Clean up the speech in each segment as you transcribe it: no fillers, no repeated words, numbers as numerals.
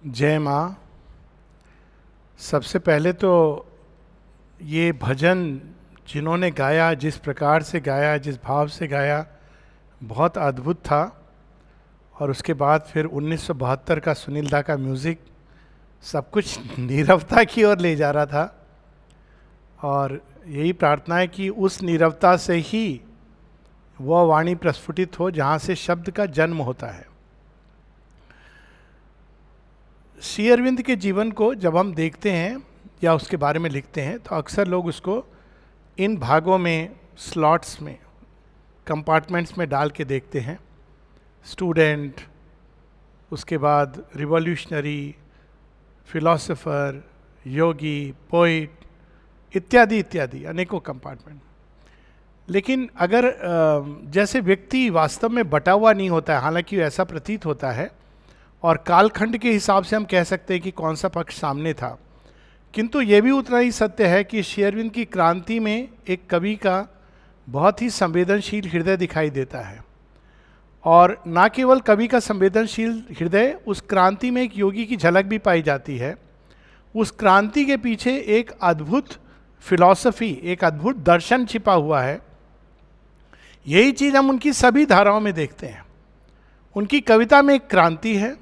जय माँ। सबसे पहले तो ये भजन जिन्होंने गाया, जिस प्रकार से गाया, जिस भाव से गाया, बहुत अद्भुत था। और उसके बाद फिर 1972 का सुनील दा का म्यूज़िक सब कुछ नीरवता की ओर ले जा रहा था। और यही प्रार्थना है कि उस नीरवता से ही वह वाणी प्रस्फुटित हो जहाँ से शब्द का जन्म होता है। श्री अरविंद के जीवन को जब हम देखते हैं या उसके बारे में लिखते हैं तो अक्सर लोग उसको इन भागों में, स्लॉट्स में, कंपार्टमेंट्स में डाल के देखते हैं। स्टूडेंट, उसके बाद रिवॉल्यूशनरी, फिलोसोफर, योगी, पोइट, इत्यादि इत्यादि अनेकों कंपार्टमेंट। लेकिन अगर जैसे व्यक्ति वास्तव में बटा हुआ नहीं होता है, हालांकि ऐसा प्रतीत होता है, और कालखंड के हिसाब से हम कह सकते हैं कि कौन सा पक्ष सामने था, किंतु ये भी उतना ही सत्य है कि श्री अरविंद की क्रांति में एक कवि का बहुत ही संवेदनशील हृदय दिखाई देता है। और ना केवल कवि का संवेदनशील हृदय, उस क्रांति में एक योगी की झलक भी पाई जाती है। उस क्रांति के पीछे एक अद्भुत फिलॉसफी, एक अद्भुत दर्शन छिपा हुआ है। यही चीज़ हम उनकी सभी धाराओं में देखते हैं। उनकी कविता में एक क्रांति है,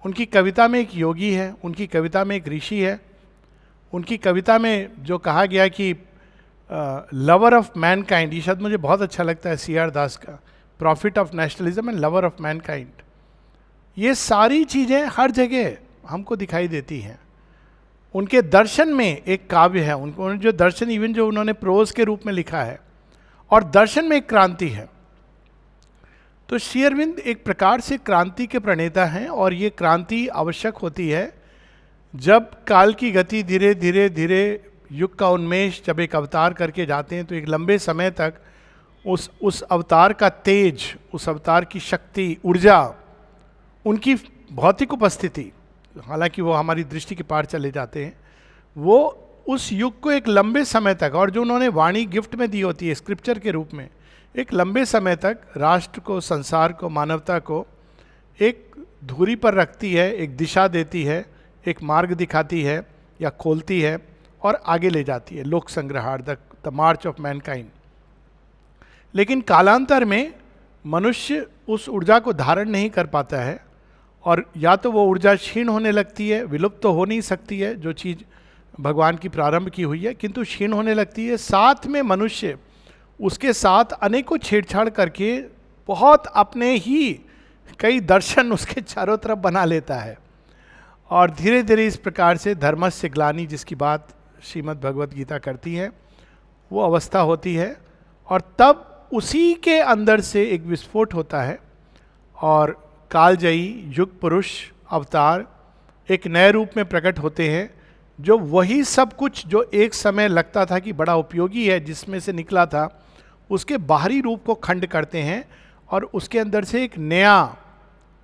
उनकी कविता में एक योगी है, उनकी कविता में एक ऋषि है। उनकी कविता में जो कहा गया कि लवर ऑफ मैनकाइंड, ये शब्द मुझे बहुत अच्छा लगता है सी आर दास का, profit of nationalism and lover of Mankind. ये सारी चीज़ें हर जगह हमको दिखाई देती हैं। उनके दर्शन में एक काव्य है, उनको जो दर्शन इवन जो उन्होंने प्रोज के रूप में लिखा है, और दर्शन में एक क्रांति है। तो श्री अरविंद एक प्रकार से क्रांति के प्रणेता हैं, और ये क्रांति आवश्यक होती है जब काल की गति धीरे धीरे धीरे युग का उन्मेष जब एक अवतार करके जाते हैं, तो एक लंबे समय तक उस अवतार का तेज, उस अवतार की शक्ति, ऊर्जा, उनकी भौतिक उपस्थिति, हालांकि वो हमारी दृष्टि के पार चले जाते हैं, वो उस युग को एक लंबे समय तक, और जो उन्होंने वाणी गिफ्ट में दी होती है स्क्रिप्चर के रूप में, एक लंबे समय तक राष्ट्र को, संसार को, मानवता को एक धुरी पर रखती है, एक दिशा देती है, एक मार्ग दिखाती है या खोलती है और आगे ले जाती है। लोक संग्रहार, द मार्च ऑफ मैनकाइंड। लेकिन कालांतर में मनुष्य उस ऊर्जा को धारण नहीं कर पाता है, और या तो वो ऊर्जा क्षीण होने लगती है, विलुप्त तो हो नहीं सकती है जो चीज़ भगवान की प्रारंभ की हुई है, किंतु क्षीण होने लगती है। साथ में मनुष्य उसके साथ अनेकों छेड़छाड़ करके बहुत अपने ही कई दर्शन उसके चारों तरफ बना लेता है, और धीरे धीरे इस प्रकार से धर्मस्य ग्लानि, जिसकी बात श्रीमद् भगवत गीता करती है, वो अवस्था होती है। और तब उसी के अंदर से एक विस्फोट होता है, और कालजयी युग पुरुष अवतार एक नए रूप में प्रकट होते हैं, जो वही सब कुछ जो एक समय लगता था कि बड़ा उपयोगी है, जिसमें से निकला था, उसके बाहरी रूप को खंड करते हैं, और उसके अंदर से एक नया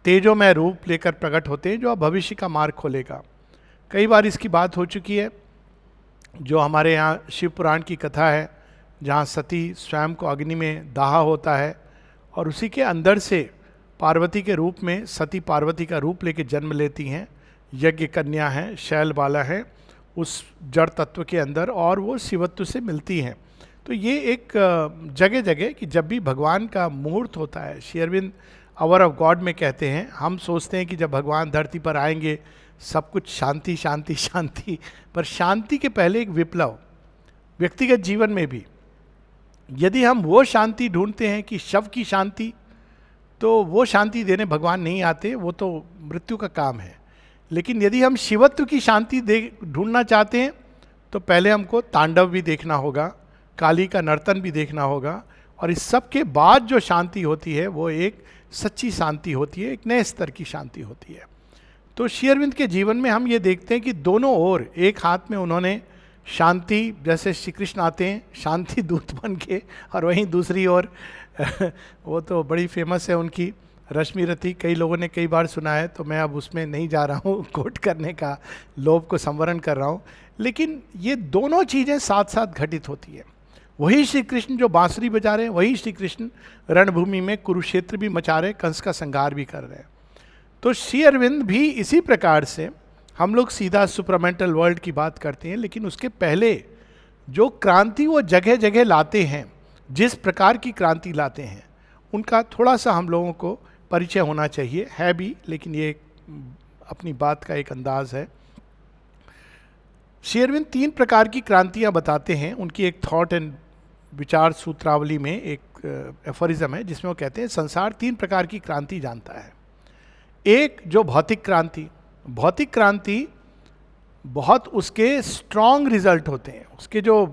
तेजोमय रूप लेकर प्रकट होते हैं, जो अब भविष्य का मार्ग खोलेगा। कई बार इसकी बात हो चुकी है, जो हमारे यहाँ शिव पुराण की कथा है, जहाँ सती स्वयं को अग्नि में दाहा होता है, और उसी के अंदर से पार्वती के रूप में सती पार्वती का रूप लेके जन्म लेती हैं। यज्ञ कन्या हैं, शैलबाला है उस जड़ तत्व के अंदर, और वो शिवत्व से मिलती हैं। तो ये एक जगह जगह कि जब भी भगवान का मुहूर्त होता है, Shri Aurobindo hour of God में कहते हैं, हम सोचते हैं कि जब भगवान धरती पर आएंगे सब कुछ शांति शांति शांति, पर शांति के पहले एक विप्लव व्यक्तिगत जीवन में भी। यदि हम वो शांति ढूंढते हैं कि शव की शांति, तो वो शांति देने भगवान नहीं आते, वो तो मृत्यु का काम है। लेकिन यदि हम शिवत्व की शांति ढूंढना चाहते हैं, तो पहले हमको तांडव भी देखना होगा, काली का नर्तन भी देखना होगा, और इस सब के बाद जो शांति होती है वो एक सच्ची शांति होती है, एक नए स्तर की शांति होती है। तो श्री अरविंद के जीवन में हम ये देखते हैं कि दोनों ओर, एक हाथ में उन्होंने शांति, जैसे श्री कृष्ण आते हैं शांति दूत बन के, और वहीं दूसरी ओर वो तो बड़ी फेमस है उनकी रश्मि रति, कई लोगों ने कई बार सुना है, तो मैं अब उसमें नहीं जा रहा हूँ, कोट करने का लोभ को संवरण कर रहा हूँ। लेकिन ये दोनों चीज़ें साथ साथ घटित होती है। वही श्री कृष्ण जो बांसुरी बजा रहे हैं, वही श्री कृष्ण रणभूमि में कुरुक्षेत्र भी मचा रहे हैं, कंस का संहार भी कर रहे हैं। तो श्री अरविंद भी इसी प्रकार से, हम लोग सीधा सुपरामेंटल वर्ल्ड की बात करते हैं, लेकिन उसके पहले जो क्रांति वो जगह जगह लाते हैं, जिस प्रकार की क्रांति लाते हैं, उनका थोड़ा सा हम लोगों को परिचय होना चाहिए, है भी, लेकिन ये अपनी बात का एक अंदाज है। श्री अरविंद 3 प्रकार की क्रांतियां बताते हैं। उनकी एक थॉट एंड विचार सूत्रावली में एक एफोरिज्म है जिसमें वो कहते हैं संसार 3 प्रकार की क्रांति जानता है। एक जो भौतिक क्रांति, भौतिक क्रांति बहुत उसके स्ट्रॉन्ग रिजल्ट होते हैं, उसके जो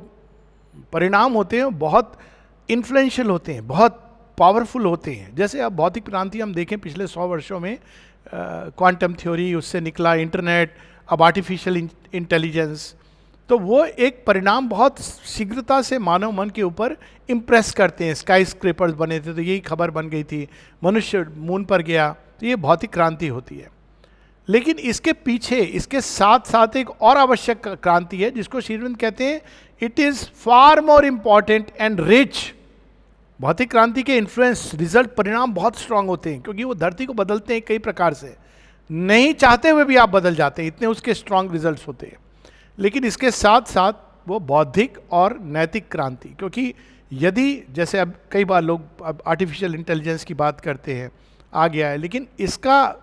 परिणाम होते हैं बहुत इन्फ्लुएंशियल होते हैं, बहुत पावरफुल होते हैं। जैसे अब भौतिक क्रांति हम देखें पिछले 100 वर्षों में, क्वांटम थ्योरी, उससे निकला इंटरनेट, अब आर्टिफिशियल इंटेलिजेंस, तो वो एक परिणाम बहुत शीघ्रता से मानव मन के ऊपर इम्प्रेस करते हैं। स्काई स्क्रेपर्स बने थे तो यही खबर बन गई थी, मनुष्य मून पर गया, तो ये भौतिक क्रांति होती है। लेकिन इसके पीछे, इसके साथ साथ एक और आवश्यक क्रांति है जिसको श्री अरविंद कहते हैं it is far more important and rich. भौतिक क्रांति के इन्फ्लुएंस, रिजल्ट, परिणाम बहुत स्ट्रांग होते हैं क्योंकि वो धरती को बदलते हैं कई प्रकार से, नहीं चाहते हुए भी आप बदल जाते हैं, इतने उसके स्ट्रांग रिजल्ट्स होते हैं। लेकिन इसके साथ साथ वो बौद्धिक और नैतिक क्रांति, क्योंकि यदि जैसे अब कई बार लोग अब आर्टिफिशियल इंटेलिजेंस की बात करते हैं, आ गया है, लेकिन इसका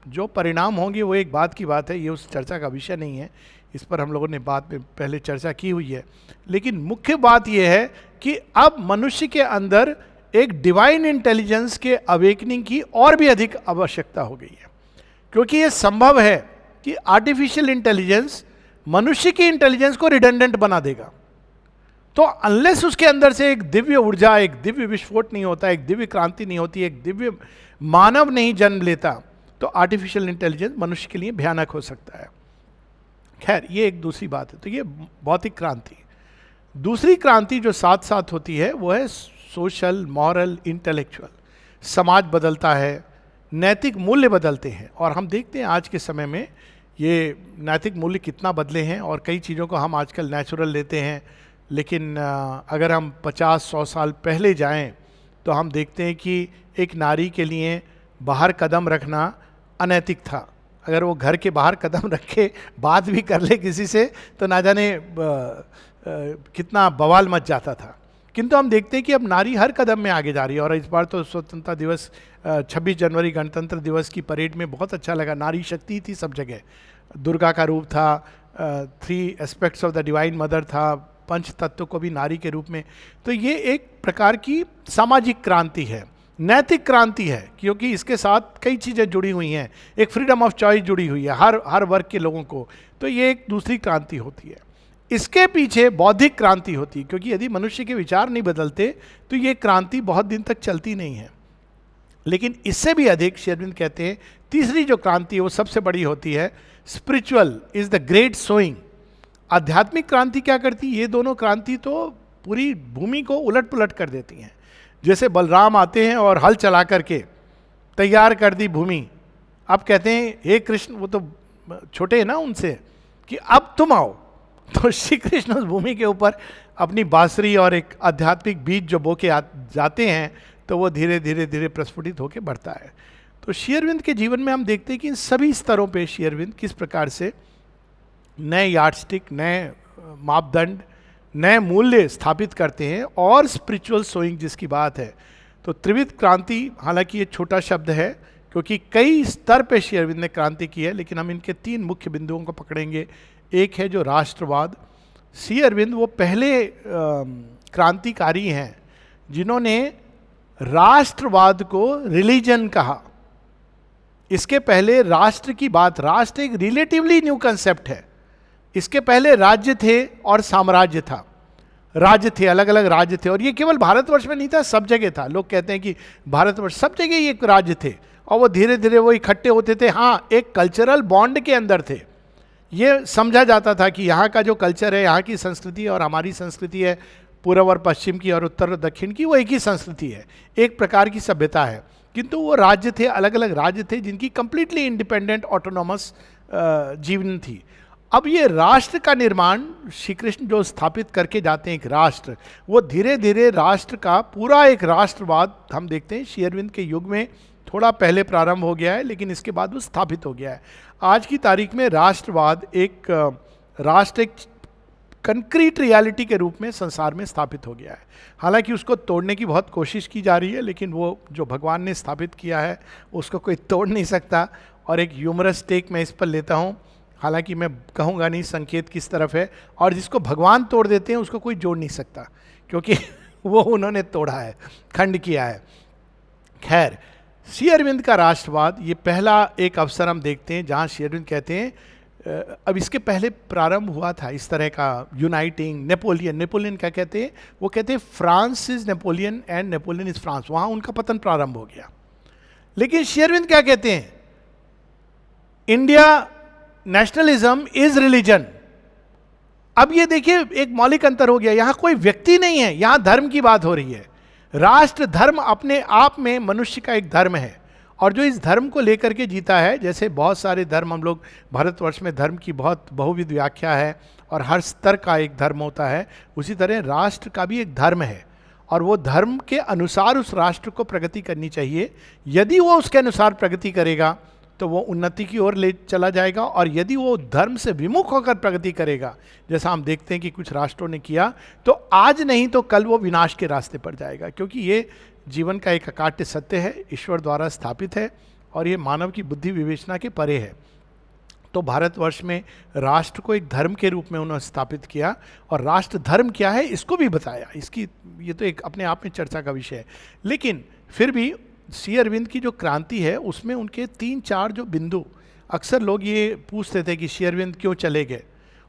जो परिणाम होंगे वो एक बात की बात है, ये उस चर्चा का विषय नहीं है, इस पर हम लोगों ने बात में पहले चर्चा की हुई है। लेकिन मुख्य बात यह है कि अब मनुष्य के अंदर एक डिवाइन इंटेलिजेंस के अवेकनिंग की और भी अधिक आवश्यकता हो गई है, क्योंकि ये संभव है कि आर्टिफिशियल इंटेलिजेंस मनुष्य की इंटेलिजेंस को रिडंडेंट बना देगा। तो अनलेस उसके अंदर से एक दिव्य ऊर्जा, एक दिव्य विस्फोट नहीं होता, एक दिव्य क्रांति नहीं होती, एक दिव्य मानव नहीं जन्म लेता, तो आर्टिफिशियल इंटेलिजेंस मनुष्य के लिए भयानक हो सकता है। खैर, ये एक दूसरी बात है। तो ये भौतिक क्रांति। दूसरी क्रांति जो साथ साथ होती है वो है सोशल, मॉरल, इंटेलेक्चुअल। समाज बदलता है, नैतिक मूल्य बदलते हैं, और हम देखते हैं आज के समय में ये नैतिक मूल्य कितना बदले हैं। और कई चीज़ों को हम आजकल नेचुरल लेते हैं, लेकिन अगर हम 50-100 साल पहले जाएं तो हम देखते हैं कि एक नारी के लिए बाहर कदम रखना अनैतिक था। अगर वो घर के बाहर कदम रख के बात भी कर ले किसी से तो ना जाने कितना बवाल मच जाता था। किंतु हम देखते हैं कि अब नारी हर कदम में आगे जा रही है। और इस बार तो स्वतंत्रता दिवस, 26 जनवरी गणतंत्र दिवस की परेड में बहुत अच्छा लगा। नारी शक्ति थी सब जगह, दुर्गा का रूप था, 3 aspects of the divine mother था, पंच तत्व को भी नारी के रूप में। तो ये एक प्रकार की सामाजिक क्रांति है, नैतिक क्रांति है, क्योंकि इसके साथ कई चीज़ें जुड़ी हुई हैं। एक फ्रीडम ऑफ चॉइस जुड़ी हुई है हर वर्ग के लोगों को। तो ये एक दूसरी क्रांति होती है। इसके पीछे बौद्धिक क्रांति होती है, क्योंकि यदि मनुष्य के विचार नहीं बदलते तो ये क्रांति बहुत दिन तक चलती नहीं है। लेकिन इससे भी अधिक श्री अरविंद कहते हैं तीसरी जो क्रांति है वो सबसे बड़ी होती है, spiritual is the great sowing. आध्यात्मिक क्रांति क्या करती है? ये दोनों क्रांति तो पूरी भूमि को उलट पुलट कर देती हैं। जैसे बलराम आते हैं और हल चला करके तैयार कर दी भूमि, अब कहते हैं हे कृष्ण, वो तो छोटे हैं ना उनसे, कि अब तुम आओ। तो श्री कृष्ण उस भूमि के ऊपर अपनी बांसुरी और एक आध्यात्मिक बीज जो बो के जाते हैं, तो वो धीरे धीरे धीरे प्रस्फुटित होकर बढ़ता है। तो श्री अरविंद के जीवन में हम देखते हैं कि इन सभी स्तरों पे श्री अरविंद किस प्रकार से नए यार्डस्टिक, नए मापदंड, नए मूल्य स्थापित करते हैं। और स्पिरिचुअल सोइंग जिसकी बात है, तो त्रिविध क्रांति, हालांकि ये छोटा शब्द है क्योंकि कई स्तर पे श्री अरविंद ने क्रांति की है, लेकिन हम इनके 3 मुख्य बिंदुओं को पकड़ेंगे। एक है जो राष्ट्रवाद। श्री अरविंद वो पहले क्रांतिकारी हैं जिन्होंने राष्ट्रवाद को रिलीजन कहा। इसके पहले राष्ट्र की बात, राष्ट्र एक रिलेटिवली न्यू कंसेप्ट है। इसके पहले राज्य थे और साम्राज्य था। राज्य थे, अलग अलग राज्य थे, और ये केवल भारतवर्ष में नहीं था, सब जगह था। लोग कहते हैं कि भारतवर्ष, सब जगह ये राज्य थे, और वो धीरे धीरे वो इकट्ठे होते थे। हाँ, एक कल्चरल बॉन्ड के अंदर थे। ये समझा जाता था कि यहाँ का जो कल्चर है, यहाँ की संस्कृति और हमारी संस्कृति है, पूर्व और पश्चिम की और उत्तर और दक्षिण की, वो एक ही संस्कृति है, एक प्रकार की सभ्यता है। किंतु वो राज्य थे, अलग अलग राज्य थे जिनकी कंप्लीटली इंडिपेंडेंट ऑटोनॉमस जीवन थी। अब ये राष्ट्र का निर्माण श्री कृष्ण जो स्थापित करके जाते हैं, एक राष्ट्र, वो धीरे धीरे राष्ट्र का पूरा एक राष्ट्रवाद हम देखते हैं श्री अरविंद के युग में थोड़ा पहले प्रारंभ हो गया है, लेकिन इसके बाद वो स्थापित हो गया है। आज की तारीख में राष्ट्रवाद एक राष्ट्र एक कंक्रीट रियलिटी के रूप में संसार में स्थापित हो गया है। हालांकि उसको तोड़ने की बहुत कोशिश की जा रही है, लेकिन वो जो भगवान ने स्थापित किया है उसको कोई तोड़ नहीं सकता। और एक ह्यूमरस टेक मैं इस पर लेता हूँ, हालांकि मैं कहूँगा नहीं संकेत किस तरफ है, और जिसको भगवान तोड़ देते हैं उसको कोई जोड़ नहीं सकता, क्योंकि वो उन्होंने तोड़ा है, खंड किया है। खैर, श्री अरविंद का राष्ट्रवाद, ये पहला एक अवसर हम देखते हैं जहाँ श्री अरविंद कहते हैं, अब इसके पहले प्रारंभ हुआ था इस तरह का यूनाइटिंग। नेपोलियन क्या कहते हैं, वो कहते हैं France is Napoleon and Napoleon is France, वहाँ उनका पतन प्रारंभ हो गया। लेकिन श्री अरविंद क्या कहते हैं, इंडिया नेशनलिज्म इज रिलीजन। अब ये देखिए एक मौलिक अंतर हो गया, यहां कोई व्यक्ति नहीं है, यहां धर्म की बात हो रही है। राष्ट्र धर्म अपने आप में मनुष्य का एक धर्म है, और जो इस धर्म को लेकर के जीता है, जैसे बहुत सारे धर्म हम लोग भारतवर्ष में धर्म की बहुत बहुविध व्याख्या है और हर स्तर का एक धर्म होता है, उसी तरह राष्ट्र का भी एक धर्म है, और वो धर्म के अनुसार उस राष्ट्र को प्रगति करनी चाहिए। यदि वो उसके अनुसार प्रगति करेगा तो वो उन्नति की ओर ले चला जाएगा, और यदि वो धर्म से विमुख होकर प्रगति करेगा, जैसा हम देखते हैं कि कुछ राष्ट्रों ने किया, तो आज नहीं तो कल वो विनाश के रास्ते पर जाएगा। क्योंकि ये जीवन का एक अकाट्य सत्य है, ईश्वर द्वारा स्थापित है, और ये मानव की बुद्धि विवेचना के परे है। तो भारतवर्ष में राष्ट्र को एक धर्म के रूप में उन्होंने स्थापित किया, और राष्ट्र धर्म क्या है इसको भी बताया। इसकी ये तो एक अपने आप में चर्चा का विषय है। लेकिन फिर भी श्री अरविंद की जो क्रांति है उसमें उनके 3-4 जो बिंदु, अक्सर लोग ये पूछते थे कि श्री अरविंद क्यों चले गए।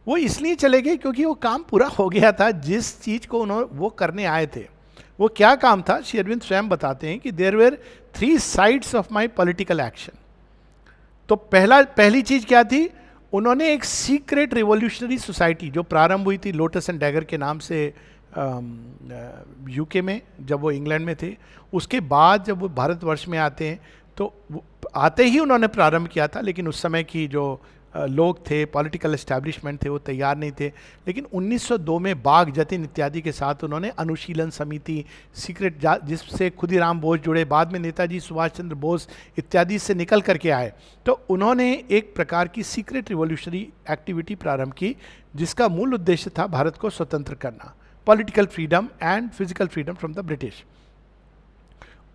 वो इसलिए चले गए क्योंकि वो काम पूरा हो गया था जिस चीज़ को उन्होंने वो करने आए थे। वो क्या काम था, श्री अरविंद स्वयं बताते हैं कि there were 3 sides of my political action. तो पहली चीज़ क्या थी, उन्होंने एक सीक्रेट रिवॉल्यूशनरी सोसाइटी जो प्रारंभ हुई थी लोटस एंड डैगर के नाम से यूके में, जब वो इंग्लैंड में थे, उसके बाद जब वो भारतवर्ष में आते हैं तो आते ही उन्होंने प्रारंभ किया था, लेकिन उस समय की जो लोग थे, पॉलिटिकल एस्टैब्लिशमेंट थे, वो तैयार नहीं थे। लेकिन 1902 में बाघ जतिन इत्यादि के साथ उन्होंने अनुशीलन समिति, सीक्रेट, जिससे खुदीराम बोस जुड़े, बाद में नेताजी सुभाष चंद्र बोस इत्यादि से निकल करके आए, तो उन्होंने एक प्रकार की सीक्रेट रिवॉल्यूशनरी एक्टिविटी प्रारंभ की, जिसका मूल उद्देश्य था भारत को स्वतंत्र करना, political freedom and physical freedom from the British.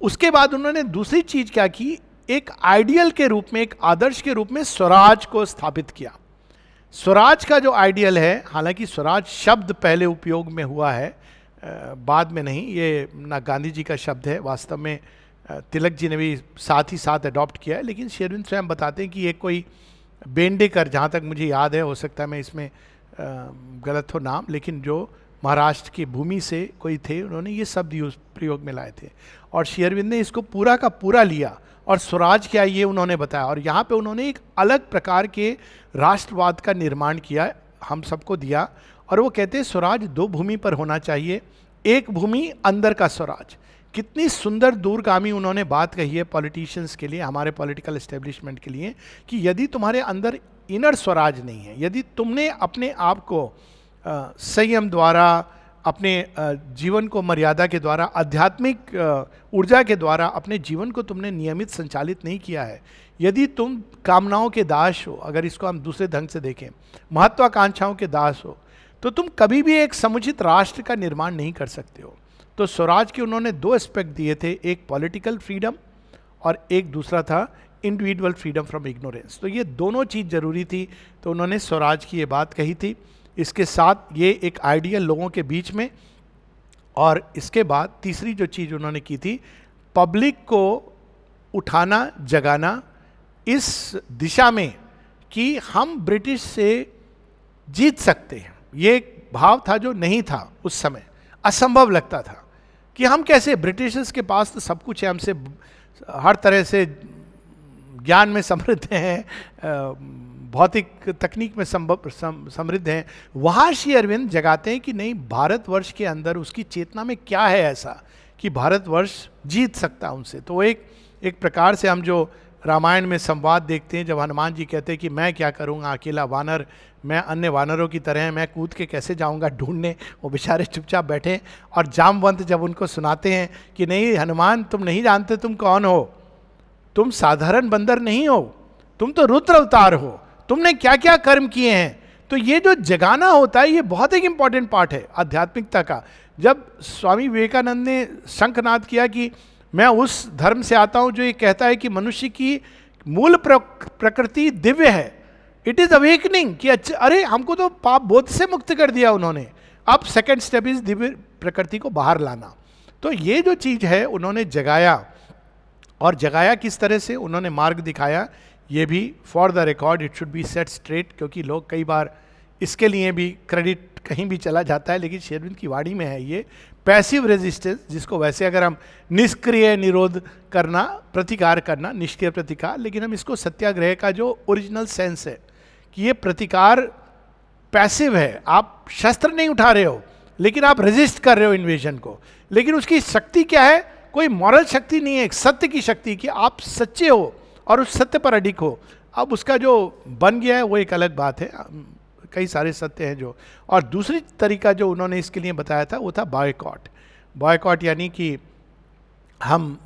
उसके बाद उन्होंने दूसरी चीज क्या की, एक आइडियल के रूप में, एक आदर्श के रूप में स्वराज को स्थापित किया। स्वराज का जो आइडियल है, हालांकि स्वराज शब्द पहले उपयोग में हुआ है, बाद में नहीं, ये ना गांधी जी का शब्द है, वास्तव में तिलक जी ने भी साथ ही साथ अडॉप्ट किया है। लेकिन श्री अरविंद स्वयं बताते हैं कि ये कोई बेंडेकर, जहाँ तक मुझे याद है, हो सकता है मैं इसमें गलत हो नाम, लेकिन जो महाराष्ट्र की भूमि से कोई थे, उन्होंने ये शब्द यूज प्रयोग में लाए थे, और श्री अरविंद ने इसको पूरा का पूरा लिया, और स्वराज क्या ये उन्होंने बताया। और यहाँ पे उन्होंने एक अलग प्रकार के राष्ट्रवाद का निर्माण किया, हम सबको दिया, और वो कहते हैं स्वराज 2 भूमि पर होना चाहिए, एक भूमि अंदर का स्वराज। कितनी सुंदर दूरगामी उन्होंने बात कही है पॉलिटिशियंस के लिए, हमारे पॉलिटिकल एस्टेब्लिशमेंट के लिए, कि यदि तुम्हारे अंदर इनर स्वराज नहीं है, यदि तुमने अपने आप को संयम द्वारा, अपने जीवन को मर्यादा के द्वारा, आध्यात्मिक ऊर्जा के द्वारा अपने जीवन को तुमने नियमित संचालित नहीं किया है, यदि तुम कामनाओं के दास हो, अगर इसको हम दूसरे ढंग से देखें, महत्वाकांक्षाओं के दास हो, तो तुम कभी भी एक समुचित राष्ट्र का निर्माण नहीं कर सकते हो। तो स्वराज के उन्होंने 2 एस्पेक्ट दिए थे, एक पॉलिटिकल फ्रीडम और एक दूसरा था इंडिविजुअल फ्रीडम फ्रॉम इग्नोरेंस। तो ये दोनों चीज़ जरूरी थी, तो उन्होंने स्वराज की ये बात कही थी। इसके साथ ये एक आइडियल लोगों के बीच में, और इसके बाद तीसरी जो चीज़ उन्होंने की थी, पब्लिक को उठाना, जगाना इस दिशा में कि हम ब्रिटिश से जीत सकते हैं। ये एक भाव था जो नहीं था उस समय, असंभव लगता था कि हम कैसे, ब्रिटिशर्स के पास तो सब कुछ है, हमसे हर तरह से ज्ञान में समृद्ध हैं, भौतिक तकनीक में समृद्ध हैं। वहाँ श्री अरविंद जगाते हैं कि नहीं, भारतवर्ष के अंदर उसकी चेतना में क्या है ऐसा कि भारतवर्ष जीत सकता उनसे। तो एक प्रकार से हम जो रामायण में संवाद देखते हैं, जब हनुमान जी कहते हैं कि मैं क्या करूँगा, अकेला वानर, मैं अन्य वानरों की तरह, मैं कूद के कैसे जाऊँगा ढूंढने, वो बेचारे चुपचाप बैठे, और जामवंत जब उनको सुनाते हैं कि नहीं हनुमान, तुम नहीं जानते तुम कौन हो, तुम साधारण बंदर नहीं हो, तुम तो रुद्र अवतार हो, तुमने क्या क्या कर्म किए हैं। तो ये जो जगाना होता है ये बहुत एक इंपॉर्टेंट पार्ट है आध्यात्मिकता का। जब स्वामी विवेकानंद ने शंखनाद किया कि मैं उस धर्म से आता हूं जो ये कहता है कि मनुष्य की मूल प्रकृति दिव्य है, इट इज अवेकनिंग, कि अच्छा अरे हमको तो पाप बोध से मुक्त कर दिया उन्होंने, अब सेकंड स्टेप इज दिव्य प्रकृति को बाहर लाना। तो ये जो चीज है उन्होंने जगाया, और जगाया किस तरह से, उन्होंने मार्ग दिखाया। ये भी for the record it should be set straight, क्योंकि लोग कई बार इसके लिए भी क्रेडिट कहीं भी चला जाता है, लेकिन श्री अरविंद की वाणी में है ये पैसिव रेजिस्टेंस, जिसको वैसे अगर हम निष्क्रिय निरोध करना, प्रतिकार करना, निष्क्रिय प्रतिकार, लेकिन हम इसको सत्याग्रह का जो ओरिजिनल सेंस है कि ये प्रतिकार पैसिव है, आप शस्त्र नहीं उठा रहे हो लेकिन आप रेजिस्ट कर रहे हो इन्वेजन को। लेकिन उसकी शक्ति क्या है, कोई मॉरल शक्ति नहीं है, एक सत्य की शक्ति कि आप सच्चे हो और उस सत्य पर अडिग हो। अब उसका जो बन गया है वो एक अलग बात है, कई सारे सत्य हैं जो। और दूसरी तरीका जो उन्होंने इसके लिए बताया था वो था बॉयकॉट। बॉयकॉट यानी कि हम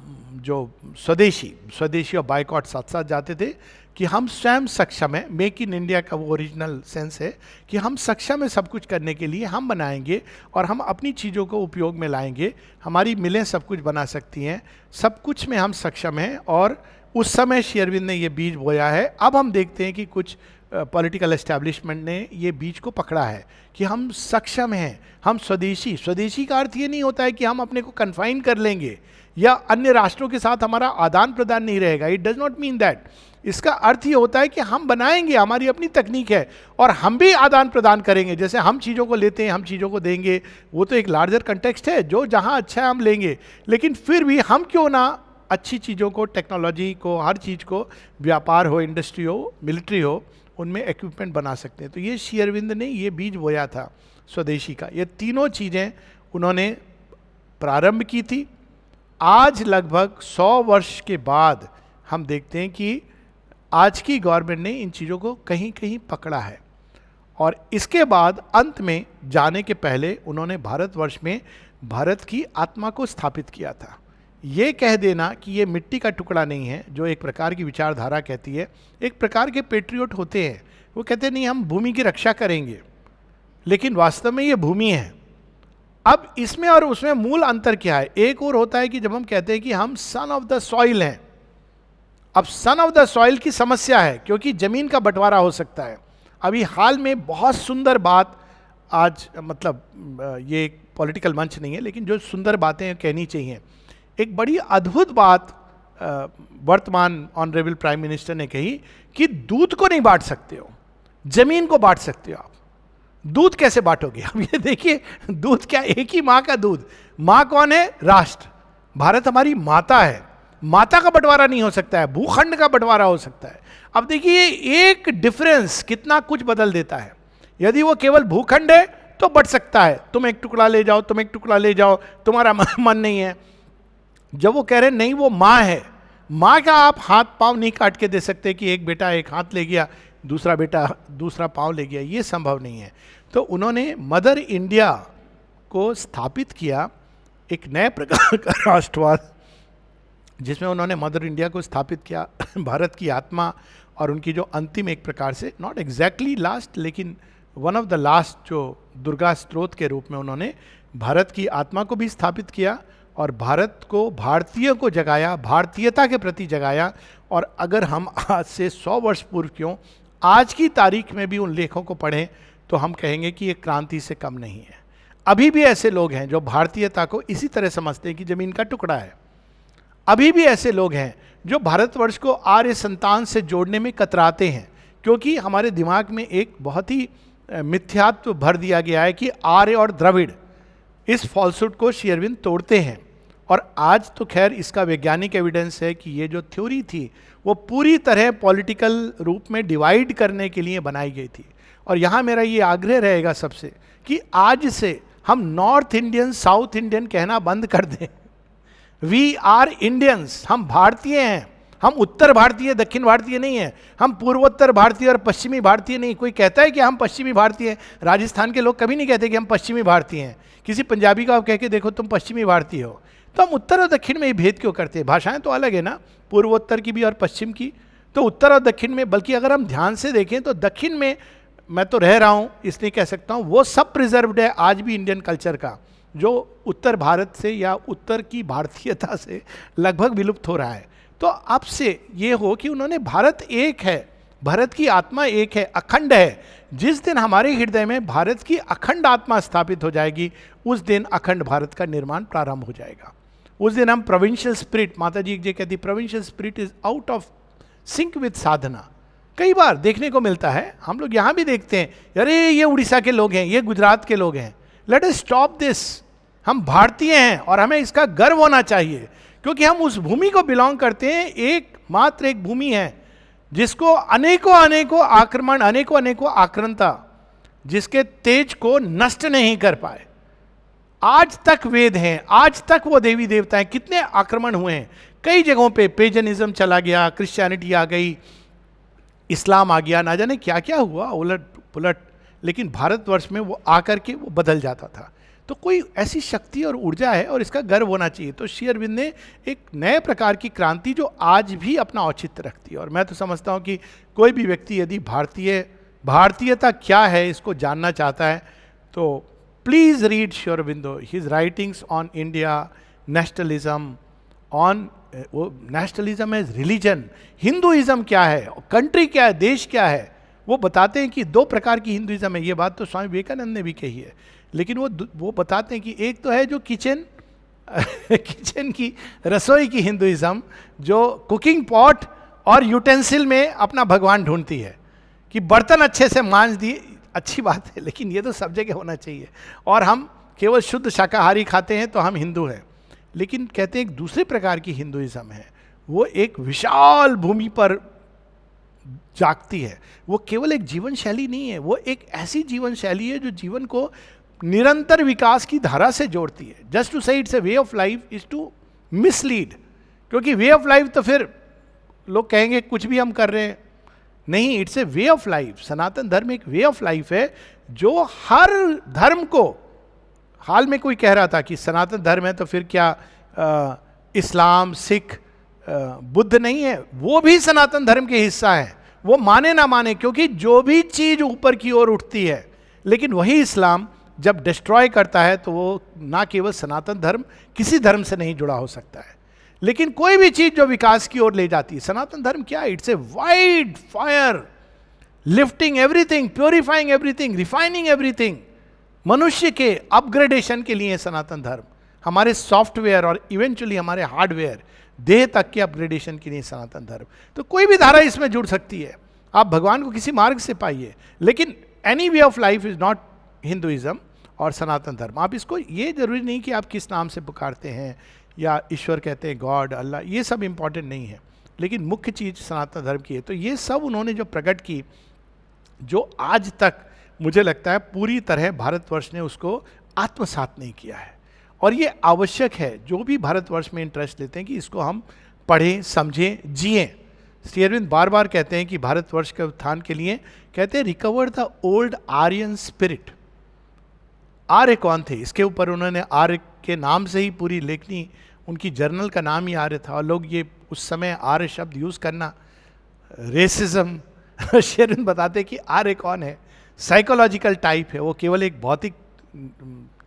जो स्वदेशी और बॉयकॉट साथ साथ जाते थे, कि हम स्वयं सक्षम हैं। मेक इन इंडिया का वो ओरिजिनल सेंस है कि हम सक्षम हैं सब कुछ करने के लिए, हम बनाएंगे और हम अपनी चीज़ों को उपयोग में लाएंगे, हमारी मिलें सब कुछ बना सकती हैं, सब कुछ में हम सक्षम हैं। और उस समय श्री अरविंद ने ये बीज बोया है। अब हम देखते हैं कि कुछ पॉलिटिकल एस्टैब्लिशमेंट ने ये बीज को पकड़ा है कि हम सक्षम हैं, हम स्वदेशी का अर्थ ये नहीं होता है कि हम अपने को कन्फाइन कर लेंगे या अन्य राष्ट्रों के साथ हमारा आदान प्रदान नहीं रहेगा, it does not mean that. इसका अर्थ ये होता है कि हम बनाएंगे, हमारी अपनी तकनीक है और हम भी आदान प्रदान करेंगे। जैसे हम चीज़ों को लेते हैं, हम चीज़ों को देंगे, वो तो एक लार्जर कंटेक्स्ट है, जो जहाँ अच्छा है हम लेंगे, लेकिन फिर भी हम क्यों ना अच्छी चीज़ों को, टेक्नोलॉजी को, हर चीज़ को, व्यापार हो, इंडस्ट्री हो, मिलिट्री हो, उनमें इक्विपमेंट बना सकते हैं। तो ये श्री अरविंद ने ये बीज बोया था स्वदेशी का। ये तीनों चीज़ें उन्होंने प्रारंभ की थी। आज लगभग 100 वर्ष के बाद हम देखते हैं कि आज की गवर्नमेंट ने इन चीज़ों को कहीं कहीं पकड़ा है। और इसके बाद अंत में जाने के पहले उन्होंने भारतवर्ष में भारत की आत्मा को स्थापित किया था। ये कह देना कि ये मिट्टी का टुकड़ा नहीं है, जो एक प्रकार की विचारधारा कहती है। एक प्रकार के पेट्रियोट होते हैं, वो कहते हैं नहीं हम भूमि की रक्षा करेंगे, लेकिन वास्तव में ये भूमि है। अब इसमें और उसमें मूल अंतर क्या है? एक और होता है कि जब हम कहते हैं कि हम सन ऑफ द सॉइल हैं। अब सन ऑफ द सॉइल की समस्या है, क्योंकि जमीन का बंटवारा हो सकता है। अभी हाल में बहुत सुंदर बात, आज मतलब ये एक पॉलिटिकल मंच नहीं है, लेकिन जो सुंदर बातें कहनी चाहिए, एक बड़ी अद्भुत बात वर्तमान ऑनरेबल प्राइम मिनिस्टर ने कही कि दूध को नहीं बांट सकते हो, जमीन को बांट सकते हो आप। दूध कैसे बांटोगे? अब ये देखिए, दूध क्या, एक ही माँ का दूध। माँ कौन है? राष्ट्र। भारत हमारी माता है, माता का बंटवारा नहीं हो सकता है, भूखंड का बंटवारा हो सकता है। अब देखिए एक डिफरेंस कितना कुछ बदल देता है। यदि वो केवल भूखंड है तो बट सकता है, तुम एक टुकड़ा ले जाओ, तुम एक टुकड़ा ले जाओ, तुम्हारा मन नहीं है। जब वो कह रहे नहीं वो माँ है, माँ का आप हाथ पांव नहीं काट के दे सकते कि एक बेटा एक हाथ ले गया, दूसरा बेटा दूसरा पांव ले गया, ये संभव नहीं है। तो उन्होंने मदर इंडिया को स्थापित किया, एक नए प्रकार का राष्ट्रवाद, जिसमें उन्होंने मदर इंडिया को स्थापित किया, भारत की आत्मा और उनकी जो अंतिम एक प्रकार से, नॉट एग्जैक्टली लास्ट, लेकिन वन ऑफ द लास्ट, जो दुर्गा स्त्रोत के रूप में उन्होंने भारत की आत्मा को भी स्थापित किया और भारत को, भारतीय को जगाया, भारतीयता के प्रति जगाया। और अगर हम आज से 100 वर्ष पूर्व क्यों, आज की तारीख में भी उन लेखों को पढ़ें तो हम कहेंगे कि ये क्रांति से कम नहीं है। अभी भी ऐसे लोग हैं जो भारतीयता को इसी तरह समझते हैं कि जमीन का टुकड़ा है। अभी भी ऐसे लोग हैं जो भारतवर्ष को आर्य संतान से जोड़ने में कतराते हैं, क्योंकि हमारे दिमाग में एक बहुत ही मिथ्यात्व भर दिया गया है कि आर्य और द्रविड़, इस फॉल्सहुड को श्री अरविंद तोड़ते हैं। और आज तो खैर इसका वैज्ञानिक एविडेंस है कि ये जो थ्योरी थी वो पूरी तरह पॉलिटिकल रूप में डिवाइड करने के लिए बनाई गई थी। और यहाँ मेरा ये आग्रह रहेगा सबसे कि आज से हम नॉर्थ इंडियन साउथ इंडियन कहना बंद कर दें। वी आर इंडियंस, हम भारतीय हैं। हम उत्तर भारतीय दक्षिण भारतीय नहीं है, हम पूर्वोत्तर भारतीय और पश्चिमी भारतीय नहीं। कोई कहता है कि हम पश्चिमी भारतीय हैं, राजस्थान के लोग कभी नहीं कहते कि हम पश्चिमी भारतीय हैं। किसी पंजाबी को आप कह के देखो तुम पश्चिमी भारतीय हो, तो हम उत्तर और दक्षिण में ये भेद क्यों करते हैं? भाषाएं तो अलग है ना, पूर्वोत्तर की भी और पश्चिम की। तो उत्तर और दक्षिण में, बल्कि अगर हम ध्यान से देखें तो दक्षिण में मैं तो रह रहा हूँ इसलिए कह सकता हूँ वो सब प्रिजर्व्ड है आज भी इंडियन कल्चर का, जो उत्तर भारत से या उत्तर की भारतीयता से लगभग विलुप्त हो रहा है। तो अब से ये हो कि उन्होंने भारत एक है, भारत की आत्मा एक है, अखंड है। जिस दिन हमारे हृदय में भारत की अखंड आत्मा स्थापित हो जाएगी, उस दिन अखंड भारत का निर्माण प्रारंभ हो जाएगा। उस दिन हम प्रोविंशियल स्पिरिट, माता जी जो कहती provincial spirit is out of sync with sadhana, कई बार देखने को मिलता है। हम लोग यहाँ भी देखते हैं, अरे ये उड़ीसा के लोग हैं, ये गुजरात के लोग हैं। Let us stop this. हम भारतीय हैं और हमें इसका गर्व होना चाहिए, क्योंकि हम उस भूमि को बिलोंग करते हैं। एक मात्र एक भूमि है जिसको अनेकों अनेकों आक्रमण, अनेकों अनेकों आक्रांता, जिसके तेज को नष्ट नहीं कर पाए। आज तक वेद हैं, आज तक वो देवी देवता हैं, कितने आक्रमण हुए हैं कई जगहों पे। पेजनिज्म चला गया, क्रिश्चियनिटी आ गई, इस्लाम आ गया, ना जाने क्या क्या हुआ उलट पुलट, लेकिन भारतवर्ष में वो आकर के वो बदल जाता था। तो कोई ऐसी शक्ति और ऊर्जा है और इसका गर्व होना चाहिए। तो श्री अरविंद ने एक नए प्रकार की क्रांति जो आज भी अपना औचित्य रखती है। और मैं तो समझता हूँ कि कोई भी व्यक्ति यदि भारतीयता क्या है इसको जानना चाहता है तो please read Shri Aurobindo, his writings on India, nationalism, on वो नेशनलिज्म एज रिलीजन, हिंदुइज्म क्या है, कंट्री क्या है, देश क्या है। वो बताते हैं कि दो प्रकार की हिंदुइज्म है। ये बात तो स्वामी विवेकानंद ने भी कही है, लेकिन वो बताते हैं कि एक तो है जो किचन की, रसोई की हिंदुइज्म, जो कुकिंग पॉट और यूटेंसिल में अपना भगवान ढूंढती है, कि बर्तन अच्छे से मांज दिए, अच्छी बात है, लेकिन ये तो सब जगह होना चाहिए। और हम केवल शुद्ध शाकाहारी खाते हैं तो हम हिंदू हैं। लेकिन कहते हैं एक दूसरे प्रकार की हिंदुइज्म है, वो एक विशाल भूमि पर जागती है। वो केवल एक जीवन शैली नहीं है, वो एक ऐसी जीवन शैली है जो जीवन को निरंतर विकास की धारा से जोड़ती है। Just to say it's a way of life is to mislead, क्योंकि वे ऑफ लाइफ तो फिर लोग कहेंगे कुछ भी हम कर रहे हैं। नहीं, it's a way of life. सनातन धर्म एक वे ऑफ लाइफ है जो हर धर्म को, हाल में कोई कह रहा था कि सनातन धर्म है तो फिर क्या इस्लाम, सिख, बुद्ध नहीं है? वो भी सनातन धर्म के हिस्सा है, वो माने ना माने, क्योंकि जो भी चीज ऊपर की ओर उठती है, लेकिन वही इस्लाम जब डिस्ट्रॉय करता है तो वो ना केवल सनातन धर्म, किसी धर्म से नहीं जुड़ा हो सकता है। लेकिन कोई भी चीज जो विकास की ओर ले जाती है, सनातन धर्म क्या है? It's a wide fire, lifting everything, purifying everything, refining everything. मनुष्य के अपग्रेडेशन के लिए सनातन धर्म, हमारे सॉफ्टवेयर और इवेंचुअली हमारे हार्डवेयर, देह तक के अपग्रेडेशन के लिए सनातन धर्म। तो कोई भी धारा इसमें जुड़ सकती है। आप भगवान को किसी मार्ग से पाइए, लेकिन any way of life is not Hinduism और सनातन धर्म। आप इसको, ये जरूरी नहीं कि आप किस नाम से पुकारते हैं या ईश्वर कहते हैं, गॉड, अल्लाह, ये सब इंपॉर्टेंट नहीं है, लेकिन मुख्य चीज सनातन धर्म की है। तो ये सब उन्होंने जो प्रकट की, जो आज तक मुझे लगता है पूरी तरह भारतवर्ष ने उसको आत्मसात नहीं किया है। और ये आवश्यक है, जो भी भारतवर्ष में इंटरेस्ट लेते हैं, कि इसको हम पढ़ें, समझें, जिएं। श्री अरविंद बार बार कहते हैं कि भारतवर्ष के उत्थान के लिए कहते हैं recover the old Aryan spirit. आर्य कौन थे? इसके ऊपर उन्होंने, आर्य के नाम से ही पूरी लेखनी, उनकी जर्नल का नाम ही आर्य था। और लोग ये उस समय आर्य शब्द यूज करना रेसिज्म। श्री अरविंद बताते कि आर्य कौन है? साइकोलॉजिकल टाइप है, वो केवल एक भौतिक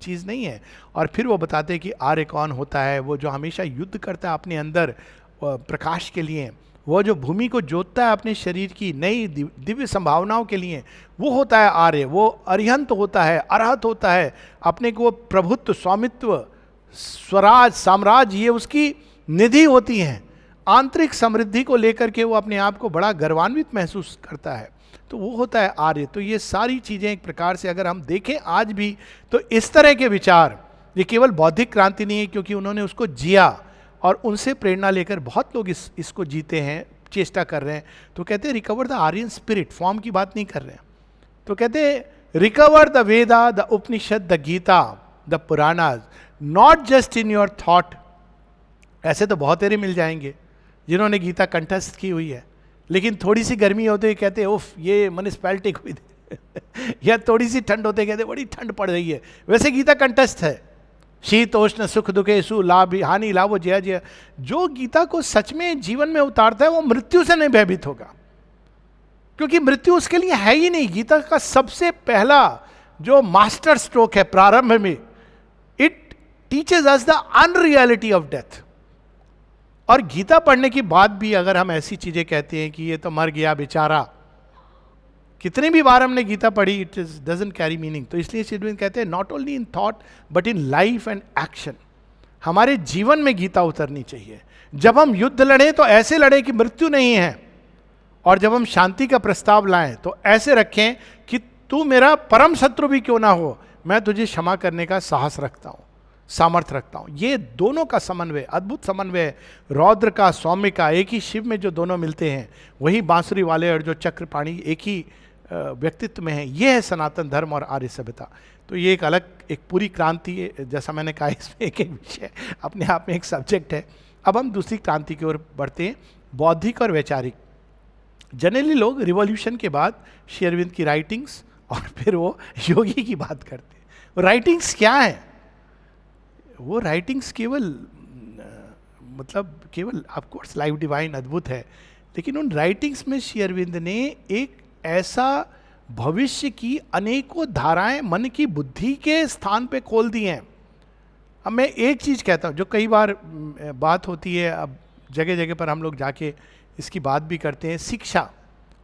चीज़ नहीं है। और फिर वो बताते हैं कि आर्य कौन होता है? वो जो हमेशा युद्ध करता है अपने अंदर प्रकाश के लिए, वो जो भूमि को जोतता है अपने शरीर की नई दिव्य संभावनाओं के लिए, वो होता है आर्य। वो अरिहंत होता है, अरहत होता है, अपने को प्रभुत्व, स्वामित्व, स्वराज, साम्राज्य, ये उसकी निधि होती हैं। आंतरिक समृद्धि को लेकर के वो अपने आप को बड़ा गर्वान्वित महसूस करता है, तो वो होता है आर्य। तो ये सारी चीज़ें एक प्रकार से अगर हम देखें आज भी, तो इस तरह के विचार, ये केवल बौद्धिक क्रांति नहीं है, क्योंकि उन्होंने उसको जिया और उनसे प्रेरणा लेकर बहुत लोग इसको जीते हैं, चेष्टा कर रहे हैं। तो कहते हैं recover the Aryan spirit, form की बात नहीं कर रहे हैं। तो कहते हैं recover the Veda, the Upanishad, the Gita, the Puranas, not just in your thought. ऐसे तो बहुत तेरे मिल जाएंगे जिन्होंने गीता कंठस्थ की हुई है, लेकिन थोड़ी सी गर्मी होते ही कहते हैं उफ ये म्युनिसिपैलिटी हुई या थोड़ी सी ठंड होते कहते बड़ी ठंड पड़ रही है। वैसे गीता कंठस्थ है, शीतोष्ण सुख दुखेशु लाभ हानि लाभो जय जय। जो गीता को सच में जीवन में उतारता है वो मृत्यु से नहीं भयभीत होगा, क्योंकि मृत्यु उसके लिए है ही नहीं। गीता का सबसे पहला जो मास्टर स्ट्रोक है प्रारंभ में, it teaches us the unreality of death. और गीता पढ़ने के बाद भी अगर हम ऐसी चीजें कहते हैं कि ये तो मर गया बेचारा, कितनी भी बार हमने गीता पढ़ी, it is doesn't carry meaning. तो इसलिए श्री अरविंद कहते हैं not only in thought but in life and action. हमारे जीवन में गीता उतरनी चाहिए। जब हम युद्ध लड़ें तो ऐसे लड़ें कि मृत्यु नहीं है, और जब हम शांति का प्रस्ताव लाएं तो ऐसे रखें कि तू मेरा परम शत्रु भी क्यों ना हो, मैं तुझे क्षमा करने का साहस रखता हूं, सामर्थ्य रखता हूं। ये दोनों का समन्वय, अद्भुत समन्वय, रौद्र का सौम्य का, एक ही शिव में जो दोनों मिलते हैं, वही बांसुरी वाले और जो चक्रपाणी एक ही व्यक्तित्व में है। ये है सनातन धर्म और आर्य सभ्यता। तो ये एक अलग, एक पूरी क्रांति है। जैसा मैंने कहा, इसमें एक एक विषय अपने आप में एक सब्जेक्ट है। अब हम दूसरी क्रांति की ओर बढ़ते हैं, बौद्धिक और वैचारिक। जनरली लोग रिवॉल्यूशन के बाद श्री अरविंद की राइटिंग्स और फिर वो योगी की बात करते हैं। राइटिंग्स क्या है? वो राइटिंग्स केवल मतलब केवल ऑफकोर्स लाइव डिवाइन अद्भुत है, लेकिन उन राइटिंग्स में श्री अरविंद ने एक ऐसा भविष्य की अनेकों धाराएं मन की बुद्धि के स्थान पे खोल दी हैं। अब मैं एक चीज कहता हूं जो कई बार बात होती है, अब जगह जगह पर हम लोग जाके इसकी बात भी करते हैं। शिक्षा,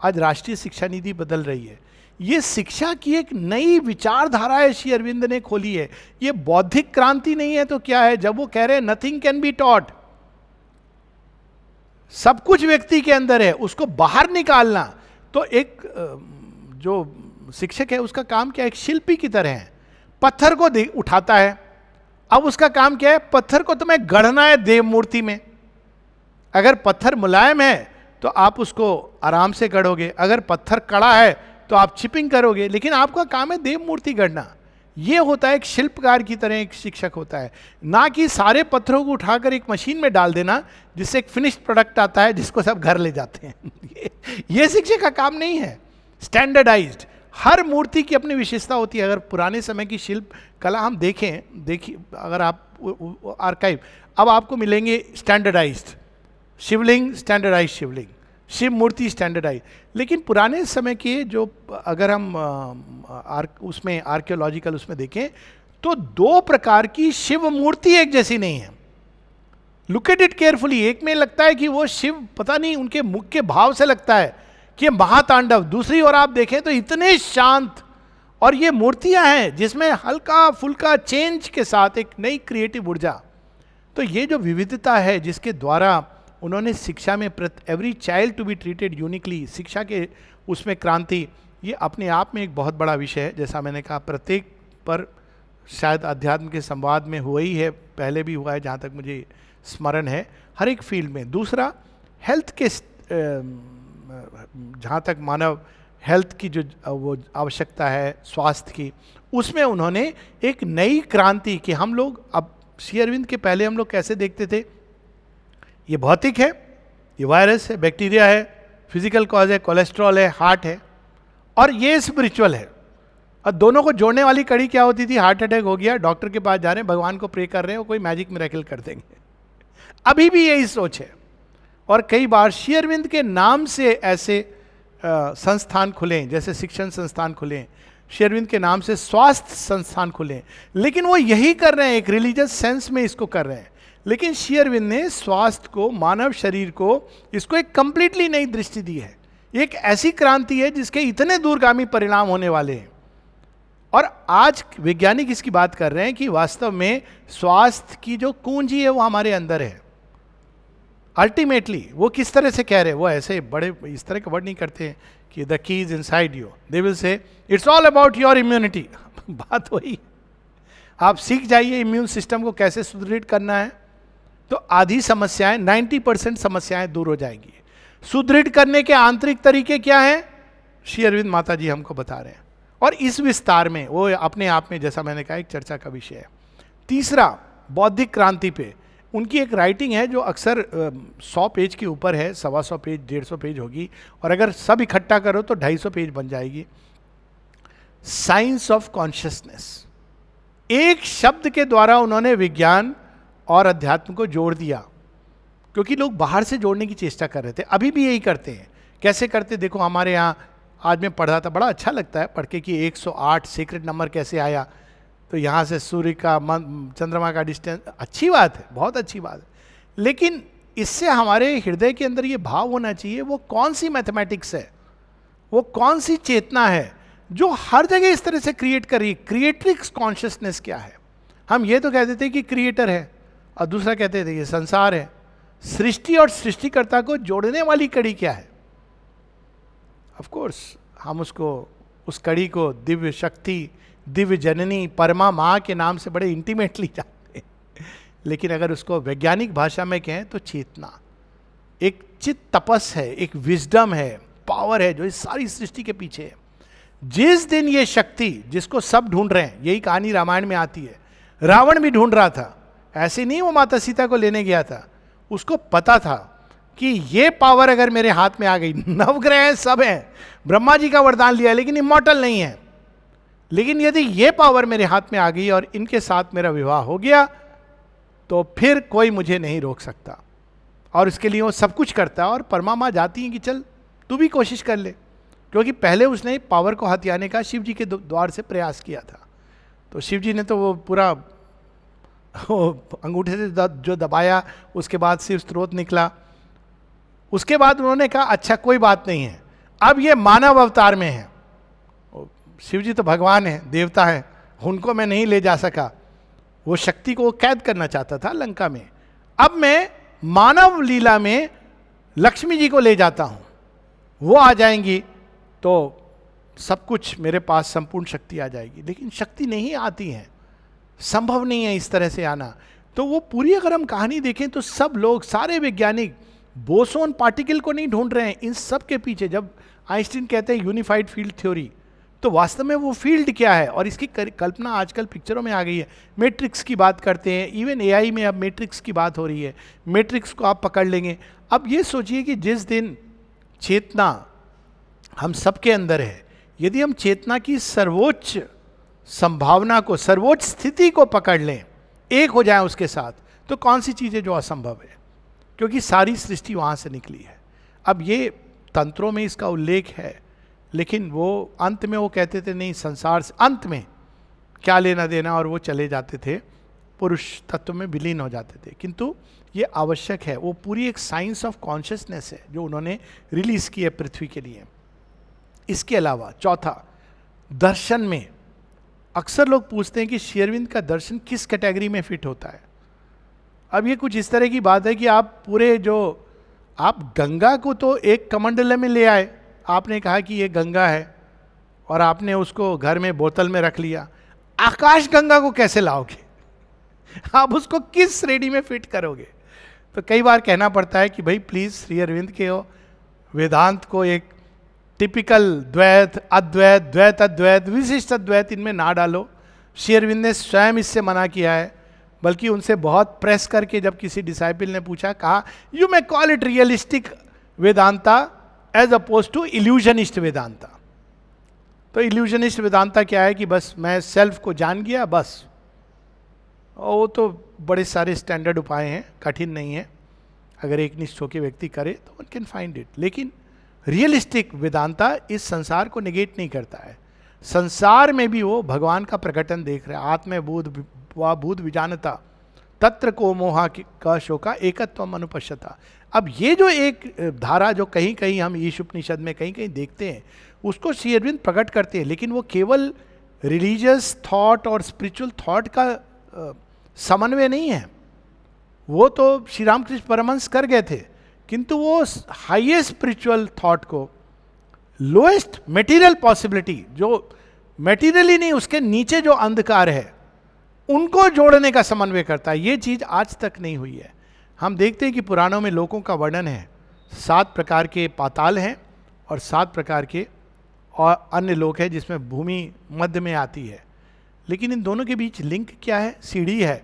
आज राष्ट्रीय शिक्षा नीति बदल रही है। ये शिक्षा की एक नई विचारधारा है श्री अरविंद ने खोली है। ये बौद्धिक क्रांति नहीं है तो क्या है? जब वो कह रहे हैं नथिंग कैन बी टॉट, सब कुछ व्यक्ति के अंदर है, उसको बाहर निकालना। तो एक जो शिक्षक है उसका काम क्या है? एक शिल्पी की तरह है, पत्थर को उठाता है। अब उसका काम क्या है? पत्थर को तुम्हें गढ़ना है देव मूर्ति में। अगर पत्थर मुलायम है तो आप उसको आराम से गढ़ोगे, अगर पत्थर कड़ा है तो आप चिपिंग करोगे, लेकिन आपका काम है देव मूर्ति गढ़ना। ये होता है एक शिल्पकार की तरह एक शिक्षक होता है, ना कि सारे पत्थरों को उठाकर एक मशीन में डाल देना जिससे एक फिनिश्ड प्रोडक्ट आता है जिसको सब घर ले जाते हैं। ये शिक्षक का काम नहीं है। स्टैंडर्डाइज्ड, हर मूर्ति की अपनी विशेषता होती है। अगर पुराने समय की शिल्प कला हम देखिए अगर आप आर्काइव, अब आपको मिलेंगे स्टैंडर्डाइज्ड शिवलिंग, स्टैंडर्डाइज शिवलिंग, शिव मूर्ति स्टैंडर्डाइज। लेकिन पुराने समय के जो, अगर हम उसमें आर्कियोलॉजिकल उसमें देखें तो दो प्रकार की शिव मूर्ति एक जैसी नहीं है। Look at it carefully. एक में लगता है कि वो शिव, पता नहीं उनके मुख के भाव से लगता है कि महातांडव। दूसरी ओर आप देखें तो इतने शांत, और ये मूर्तियां हैं जिसमें हल्का फुल्का चेंज के साथ एक नई क्रिएटिव ऊर्जा। तो ये जो विविधता है जिसके द्वारा उन्होंने शिक्षा में every child to be treated uniquely, शिक्षा के उसमें क्रांति, ये अपने आप में एक बहुत बड़ा विषय है। जैसा मैंने कहा, प्रत्येक पर शायद अध्यात्म के संवाद में हुआ ही है, पहले भी हुआ है जहाँ तक मुझे स्मरण है, हर एक फील्ड में। दूसरा, हेल्थ के जहाँ तक मानव हेल्थ की जो वो आवश्यकता है स्वास्थ्य की, उसमें उन्होंने एक नई क्रांति कि हम लोग, अब श्री अरविंद के पहले हम लोग कैसे देखते थे, ये भौतिक है, ये वायरस है, बैक्टीरिया है, फिजिकल कॉज है, कोलेस्ट्रॉल है, हार्ट है, और ये स्पिरिचुअल है। और दोनों को जोड़ने वाली कड़ी क्या होती थी? हार्ट अटैक हो गया, डॉक्टर के पास जा रहे हैं, भगवान को प्रे कर रहे हैं, वो कोई मैजिक मिरेकल कर देंगे। अभी भी यही सोच है। और कई बार श्री अरविंद के नाम से ऐसे संस्थान खुले, जैसे शिक्षण संस्थान खुले, श्री अरविंद के नाम से स्वास्थ्य संस्थान खुले, लेकिन वो यही कर रहे हैं, एक रिलीजियस सेंस में इसको कर रहे हैं। लेकिन श्री अरविंद ने स्वास्थ्य को, मानव शरीर को, इसको एक कंप्लीटली नई दृष्टि दी है। एक ऐसी क्रांति है जिसके इतने दूरगामी परिणाम होने वाले हैं। और आज वैज्ञानिक इसकी बात कर रहे हैं कि वास्तव में स्वास्थ्य की जो कुंजी है वो हमारे अंदर है। अल्टीमेटली वो किस तरह से कह रहे हैं, वो ऐसे बड़े इस तरह का वर्ड नहीं करते हैं कि the key is inside you, they will say it's all about your immunity. बात वही, आप सीख जाइए इम्यून सिस्टम को कैसे सुदृढ़ करना है, तो आधी समस्याएं, 90% समस्याएं दूर हो जाएंगी। सुदृढ़ करने के आंतरिक तरीके क्या हैं, श्री अरविंद माता जी हमको बता रहे हैं। और इस विस्तार में वो अपने आप में, जैसा मैंने कहा, एक चर्चा का विषय है। तीसरा, बौद्धिक क्रांति पे उनकी एक राइटिंग है जो अक्सर 100 पेज के ऊपर है, 125 पेज, 150 पेज होगी, और अगर सब इकट्ठा करो तो 250 पेज बन जाएगी। Science of consciousness. एक शब्द के द्वारा उन्होंने विज्ञान और अध्यात्म को जोड़ दिया, क्योंकि लोग बाहर से जोड़ने की चेष्टा कर रहे थे, अभी भी यही करते हैं। कैसे करते देखो, हमारे यहाँ आज मैं पढ़ रहा था, बड़ा अच्छा लगता है पढ़ के कि 108 सीक्रेट नंबर कैसे आया, तो यहाँ से सूर्य का चंद्रमा का डिस्टेंस, अच्छी बात है, बहुत अच्छी बात है, लेकिन इससे हमारे हृदय के अंदर ये भाव होना चाहिए, वो कौन सी मैथमेटिक्स है, वो कौन सी चेतना है जो हर जगह इस तरह से क्रिएट कर रही है। क्रिएट्रिक्स कॉन्शियसनेस क्या है? हम ये तो कहते थे कि क्रिएटर है, और दूसरा कहते थे ये संसार है। सृष्टि और सृष्टिकर्ता को जोड़ने वाली कड़ी क्या है? ऑफ कोर्स हम उसको, उस कड़ी को दिव्य शक्ति, दिव्य जननी, परमा माँ के नाम से बड़े इंटीमेटली जानते हैं, लेकिन अगर उसको वैज्ञानिक भाषा में कहें तो चेतना, एक चित तपस है, एक विजडम है, पावर है जो इस सारी सृष्टि के पीछे है। जिस दिन ये शक्ति जिसको सब ढूंढ रहे हैं, यही कहानी रामायण में आती है, रावण भी ढूंढ रहा था, ऐसे नहीं वो माता सीता को लेने गया था, उसको पता था कि ये पावर अगर मेरे हाथ में आ गई, नवग्रह सब हैं, ब्रह्मा जी का वरदान लिया लेकिन इमॉर्टल नहीं है, लेकिन यदि ये पावर मेरे हाथ में आ गई और इनके साथ मेरा विवाह हो गया तो फिर कोई मुझे नहीं रोक सकता। और इसके लिए वो सब कुछ करता है, और परमा माँ जाती हैं कि चल तू भी कोशिश कर ले, क्योंकि पहले उसने पावर को हथियाने का शिव जी के द्वार से प्रयास किया था। तो शिव जी ने तो वो पूरा अंगूठे से जो दबाया, उसके बाद शिव स्त्रोत निकला। उसके बाद उन्होंने कहा अच्छा कोई बात नहीं है, अब ये मानव अवतार में है, शिव जी तो भगवान है, देवता है, उनको मैं नहीं ले जा सका, वो शक्ति को कैद करना चाहता था लंका में, अब मैं मानव लीला में लक्ष्मी जी को ले जाता हूं, वो आ जाएंगी तो सब कुछ मेरे पास संपूर्ण शक्ति आ जाएगी। लेकिन शक्ति नहीं आती है, संभव नहीं है इस तरह से आना। तो वो पूरी अगर हम कहानी देखें तो सब लोग, सारे वैज्ञानिक बोसोन पार्टिकल को नहीं ढूंढ रहे हैं, इन सब के पीछे जब आइंस्टीन कहते हैं यूनिफाइड फील्ड थ्योरी, तो वास्तव में वो फील्ड क्या है, और इसकी कल्पना आजकल पिक्चरों में आ गई है। मैट्रिक्स की बात करते हैं, इवन एआई में अब मैट्रिक्स की बात हो रही है, मैट्रिक्स को आप पकड़ लेंगे। अब ये सोचिए कि जिस दिन चेतना हम सबके अंदर है, यदि हम चेतना की सर्वोच्च संभावना को, सर्वोच्च स्थिति को पकड़ लें, एक हो जाए उसके साथ, तो कौन सी चीज़ है जो असंभव है, क्योंकि सारी सृष्टि वहाँ से निकली है। अब ये तंत्रों में इसका उल्लेख है, लेकिन वो अंत में वो कहते थे नहीं, संसार से अंत में क्या लेना देना, और वो चले जाते थे, पुरुष तत्व में विलीन हो जाते थे। किंतु ये आवश्यक है, वो पूरी एक साइंस ऑफ कॉन्शियसनेस है जो उन्होंने रिलीज की है पृथ्वी के लिए। इसके अलावा चौथा, दर्शन में अक्सर लोग पूछते हैं कि श्री अरविंद का दर्शन किस कैटेगरी में फिट होता है। अब ये कुछ इस तरह की बात है कि आप पूरे जो, आप गंगा को तो एक कमंडल में ले आए, आपने कहा कि ये गंगा है, और आपने उसको घर में बोतल में रख लिया, आकाश गंगा को कैसे लाओगे? आप उसको किस श्रेणी में फिट करोगे? तो कई बार कहना पड़ता है कि भाई प्लीज श्री अरविंद के हो वेदांत को एक टिपिकल द्वैत, अद्वैत, द्वैत अद्वैत, विशिष्ट अद्वैत इनमें ना डालो। श्री अरविंद ने स्वयं इससे मना किया है, बल्कि उनसे बहुत प्रेस करके जब किसी डिसाइपल ने पूछा, कहा you may call it realistic Vedanta as oppose to illusionist Vedanta. तो इल्यूजनिस्ट वेदांता क्या है कि बस मैं सेल्फ को जान गया बस, और वो तो बड़े सारे स्टैंडर्ड उपाय हैं, कठिन नहीं है, अगर एक निष्ठ होकर व्यक्ति करे तो वन कैन फाइंड इट। लेकिन रियलिस्टिक वेदांता इस संसार को निगेट नहीं करता है, संसार में भी वो भगवान का प्रकटन देख रहे हैं। आत्म बोध व भूत विजानता तत्र को मोहा का शोका एकत्वम अनुपश्यता। अब ये जो एक धारा जो कहीं कहीं हम ईश उपनिषद में कहीं कहीं देखते हैं, उसको श्री अरविंद प्रकट करते हैं, लेकिन वो केवल रिलीजियस थॉट और स्पिरिचुअल थॉट का समन्वय नहीं है। वो तो श्री रामकृष्ण परमहंस कर गए थे, किंतु वो हाईएस्ट स्पिरिचुअल थॉट को, लोएस्ट मटेरियल पॉसिबिलिटी, जो मटेरियली नहीं उसके नीचे जो अंधकार है, उनको जोड़ने का समन्वय करता है। ये चीज आज तक नहीं हुई है। हम देखते हैं कि पुराणों में लोकों का वर्णन है, 7 प्रकार के पाताल हैं और 7 प्रकार के और अन्य लोक है जिसमें भूमि मध्य में आती है। लेकिन इन दोनों के बीच लिंक क्या है? सीढ़ी है,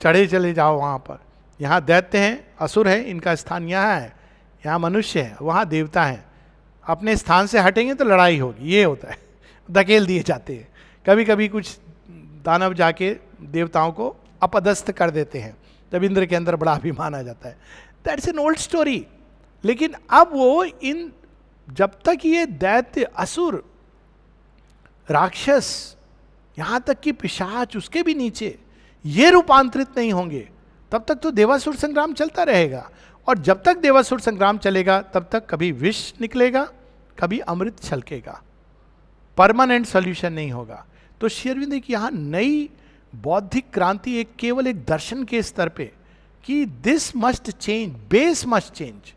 चढ़े चले जाओ वहाँ पर। यहाँ दैत्य हैं, असुर है, इनका स्थान यहाँ है, यहाँ मनुष्य है, वहाँ देवता हैं। अपने स्थान से हटेंगे तो लड़ाई होगी, ये होता है, धकेल दिए जाते हैं। कभी कभी कुछ दानव जाके देवताओं को अपदस्थ कर देते हैं, जब इंद्र के अंदर बड़ा अभिमान आ जाता है। That's an old story. लेकिन अब वो इन, जब तक ये दैत्य, असुर, राक्षस, यहां तक कि पिशाच उसके भी नीचे, ये रूपांतरित नहीं होंगे, तब तक तो देवासुर संग्राम चलता रहेगा। और जब तक देवासुर संग्राम चलेगा तब तक कभी विष निकलेगा, कभी अमृत छलकेगा, परमानेंट सॉल्यूशन नहीं होगा। तो श्री अरविंद एक यहाँ नई बौद्धिक क्रांति, एक केवल एक दर्शन के स्तर पे, कि this must change, base must change.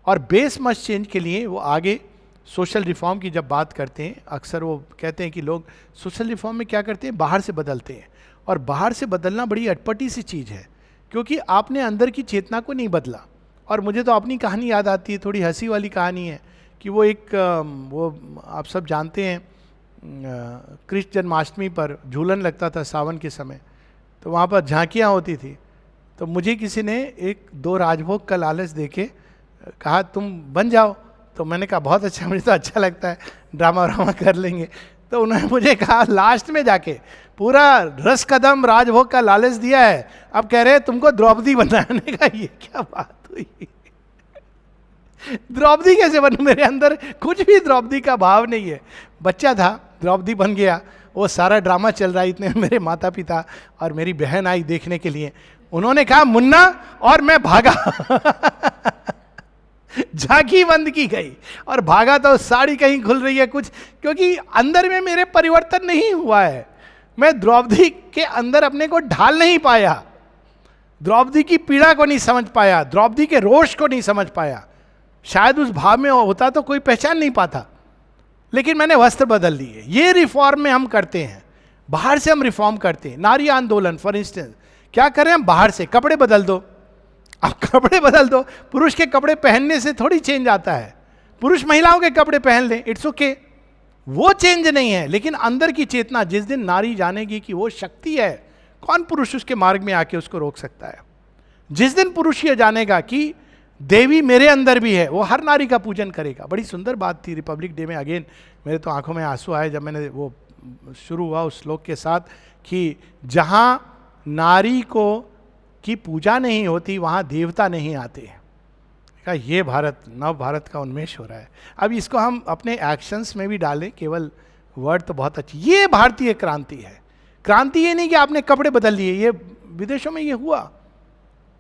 और बेस मस्ट चेंज के लिए वो आगे सोशल रिफॉर्म की जब बात करते हैं, अक्सर वो कहते हैं कि लोग सोशल रिफॉर्म में क्या करते हैं, बाहर से बदलते हैं। और बाहर से बदलना बड़ी अटपटी सी चीज़ है, क्योंकि आपने अंदर की चेतना को नहीं बदला। और मुझे तो अपनी कहानी याद आती है, थोड़ी हंसी वाली कहानी है, कि वो एक, वो आप सब जानते हैं, कृष्ण जन्माष्टमी पर झूलन लगता था सावन के समय, तो वहाँ पर झांकियाँ होती थी। तो मुझे किसी ने एक 2 राजभोग का लालच देके कहा तुम बन जाओ। तो मैंने कहा बहुत अच्छा, मुझे तो अच्छा लगता है, ड्रामा व्रामा कर लेंगे। तो उन्होंने मुझे कहा लास्ट में जाके पूरा रस कदम राजभोग का लालच दिया है, अब कह रहे हैं तुमको द्रौपदी बनना है। मैंने कहा ये क्या बात हुई, द्रौपदी कैसे बनूं, मेरे अंदर कुछ भी द्रौपदी का भाव नहीं है। बच्चा था, द्रौपदी बन गया। वो सारा ड्रामा चल रहा है, इतने मेरे माता पिता और मेरी बहन आई देखने के लिए। उन्होंने कहा मुन्ना, और मैं भागा। झांकी बंद की गई और भागा, तो साड़ी कहीं खुल रही है कुछ, क्योंकि अंदर में मेरे परिवर्तन नहीं हुआ है। मैं द्रौपदी के अंदर अपने को ढाल नहीं पाया, द्रौपदी की पीड़ा को नहीं समझ पाया, द्रौपदी के रोष को नहीं समझ पाया। शायद उस भाव में होता तो कोई पहचान नहीं पाता, लेकिन मैंने वस्त्र बदल लिए। ये रिफॉर्म में हम करते हैं, बाहर से हम रिफॉर्म करते हैं। नारी आंदोलन फॉर इंस्टेंस, क्या करें हम, बाहर से कपड़े बदल दो। अब कपड़े बदल दो, पुरुष के कपड़े पहनने से थोड़ी चेंज आता है। पुरुष महिलाओं के कपड़े पहन ले, इट्स ओके, वो चेंज नहीं है। लेकिन अंदर की चेतना, जिस दिन नारी जानेगी कि वो शक्ति है, कौन पुरुष उसके मार्ग में आके उसको रोक सकता है। जिस दिन पुरुष ये जानेगा कि देवी मेरे अंदर भी है, वो हर नारी का पूजन करेगा। बड़ी सुंदर बात थी रिपब्लिक डे में, अगेन मेरे तो आंखों में आंसू आए जब मैंने वो शुरू हुआ उस श्लोक के साथ, कि जहां नारी को की पूजा नहीं होती वहां देवता नहीं आते हैं। कहा ये भारत, नव भारत का उन्मेष हो रहा है। अब इसको हम अपने एक्शंस में भी डालें, केवल वर्ड तो बहुत अच्छी। ये भारतीय क्रांति है। क्रांति ये नहीं कि आपने कपड़े बदल लिए, ये विदेशों में ये हुआ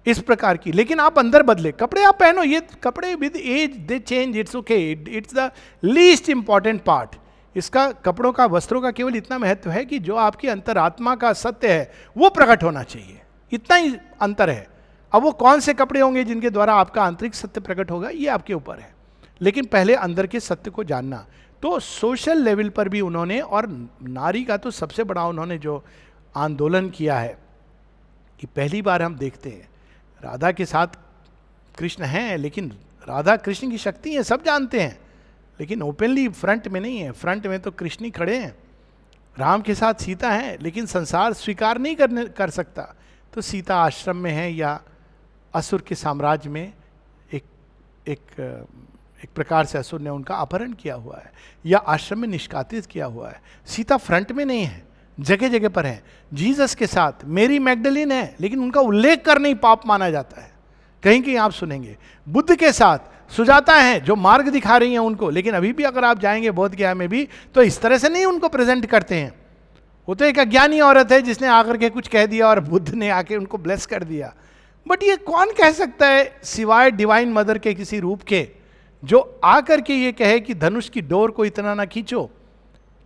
इस प्रकार की, लेकिन आप अंदर बदले। कपड़े आप पहनो, ये कपड़े with age they change, it's okay, it's the least important part. इसका, कपड़ों का, वस्त्रों का केवल इतना महत्व है कि जो आपकी अंतरात्मा का सत्य है वो प्रकट होना चाहिए, इतना ही अंतर है। अब वो कौन से कपड़े होंगे जिनके द्वारा आपका आंतरिक सत्य प्रकट होगा, ये आपके ऊपर है। लेकिन पहले अंदर के सत्य को जानना। तो सोशल लेवल पर भी उन्होंने, और नारी का तो सबसे बड़ा उन्होंने जो आंदोलन किया है, कि पहली बार हम देखते हैं राधा के साथ कृष्ण हैं, लेकिन राधा कृष्ण की शक्ति है, सब जानते हैं, लेकिन ओपनली फ्रंट में नहीं है। फ्रंट में तो कृष्ण ही खड़े हैं। राम के साथ सीता है, लेकिन संसार स्वीकार नहीं कर सकता। तो सीता आश्रम में है, या असुर के साम्राज्य में एक प्रकार से असुर ने उनका अपहरण किया हुआ है, या आश्रम में निष्कासित किया हुआ है। सीता फ्रंट में नहीं है, जगह जगह पर है। जीसस के साथ मेरी मैग्डलिन है, लेकिन उनका उल्लेख करना ही पाप माना जाता है। कहीं कहीं आप सुनेंगे बुद्ध के साथ सुजाता है, जो मार्ग दिखा रही हैं उनको, लेकिन अभी भी अगर आप जाएंगे बोध गया में भी, तो इस तरह से नहीं उनको प्रेजेंट करते हैं। वो तो एक अज्ञानी औरत है जिसने आकर के कुछ कह दिया और बुद्ध ने आके उनको ब्लेस कर दिया। बट ये कौन कह सकता है सिवाय डिवाइन मदर के किसी रूप के, जो आकर के ये कहे कि धनुष की डोर को इतना ना खींचो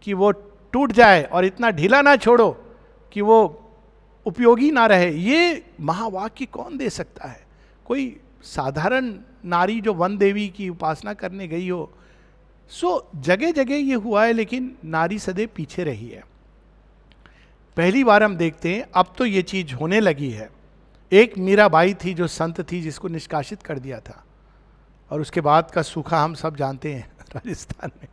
कि वो टूट जाए, और इतना ढीला ना छोड़ो कि वो उपयोगी ना रहे। ये महावाक्य कौन दे सकता है? कोई साधारण नारी जो वन देवी की उपासना करने गई हो। जगह जगह ये हुआ है, लेकिन नारी सदैव पीछे रही है। पहली बार हम देखते हैं अब तो ये चीज होने लगी है। एक मीराबाई थी जो संत थी, जिसको निष्कासित कर दिया था, और उसके बाद का सूखा हम सब जानते हैं राजस्थान में।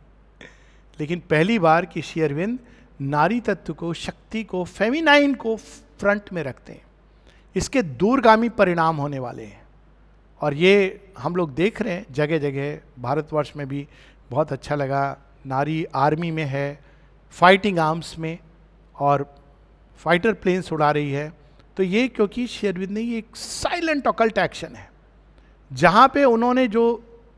लेकिन पहली बार कि श्री अरविंद नारी तत्व को, शक्ति को, फेमिनाइन को फ्रंट में रखते हैं। इसके दूरगामी परिणाम होने वाले हैं, और ये हम लोग देख रहे हैं जगह जगह। भारतवर्ष में भी बहुत अच्छा लगा, नारी आर्मी में है, फाइटिंग आर्म्स में, और फाइटर प्लेन्स उड़ा रही है। तो ये क्योंकि श्री अरविंद ने ये एक साइलेंट ऑकल्ट एक्शन है, जहाँ पे उन्होंने जो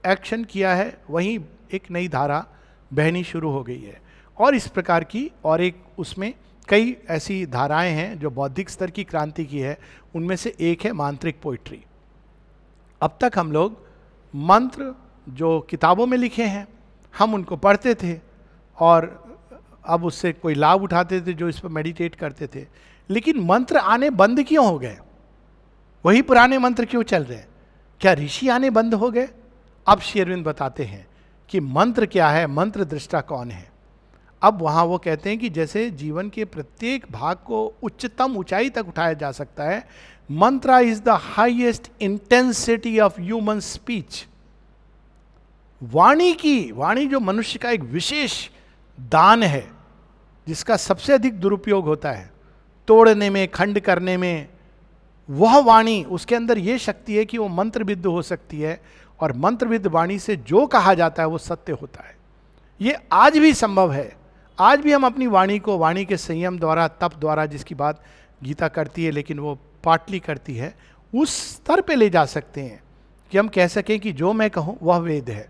एक्शन किया है वहीं एक नई धारा बहनी शुरू हो गई है। और इस प्रकार की और एक उसमें कई ऐसी धाराएं हैं जो बौद्धिक स्तर की क्रांति की है। उनमें से एक है मांत्रिक पोइट्री। अब तक हम लोग मंत्र जो किताबों में लिखे हैं हम उनको पढ़ते थे और अब उससे कोई लाभ उठाते थे, जो इस पर मेडिटेट करते थे। लेकिन मंत्र आने बंद क्यों हो गए? वही पुराने मंत्र क्यों चल रहे हैं? क्या ऋषि आने बंद हो गए? अब श्री अरविंद बताते हैं कि मंत्र क्या है, मंत्र दृष्टा कौन है। अब वहाँ वो कहते हैं कि जैसे जीवन के प्रत्येक भाग को उच्चतम ऊंचाई तक उठाया जा सकता है, mantra is the highest intensity of human speech. वाणी जो मनुष्य का एक विशेष दान है, जिसका सबसे अधिक दुरुपयोग होता है तोड़ने में, खंड करने में, वह वाणी, उसके अंदर यह शक्ति है कि वो मंत्रविद्ध हो सकती है, और मंत्रविद्ध वाणी से जो कहा जाता है वो सत्य होता है। ये आज भी संभव है। आज भी हम अपनी वाणी को, वाणी के संयम द्वारा, तप द्वारा, जिसकी बात गीता करती है लेकिन वो पाटली करती है, उस स्तर पे ले जा सकते हैं कि हम कह सकें कि जो मैं कहूँ वह वेद है,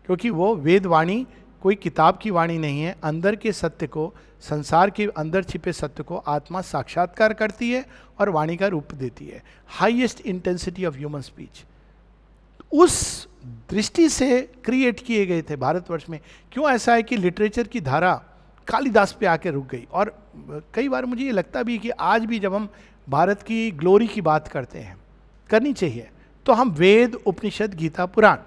क्योंकि वो वेद वाणी कोई किताब की वाणी नहीं है। अंदर के सत्य को, संसार के अंदर छिपे सत्य को आत्मा साक्षात्कार करती है और वाणी का रूप देती है। Highest intensity of human speech उस दृष्टि से क्रिएट किए गए थे भारतवर्ष में। क्यों ऐसा है कि लिटरेचर की धारा कालिदास पे आके रुक गई? और कई बार मुझे ये लगता भी कि आज भी जब हम भारत की ग्लोरी की बात करते हैं, करनी चाहिए, तो हम वेद, उपनिषद, गीता, पुराण,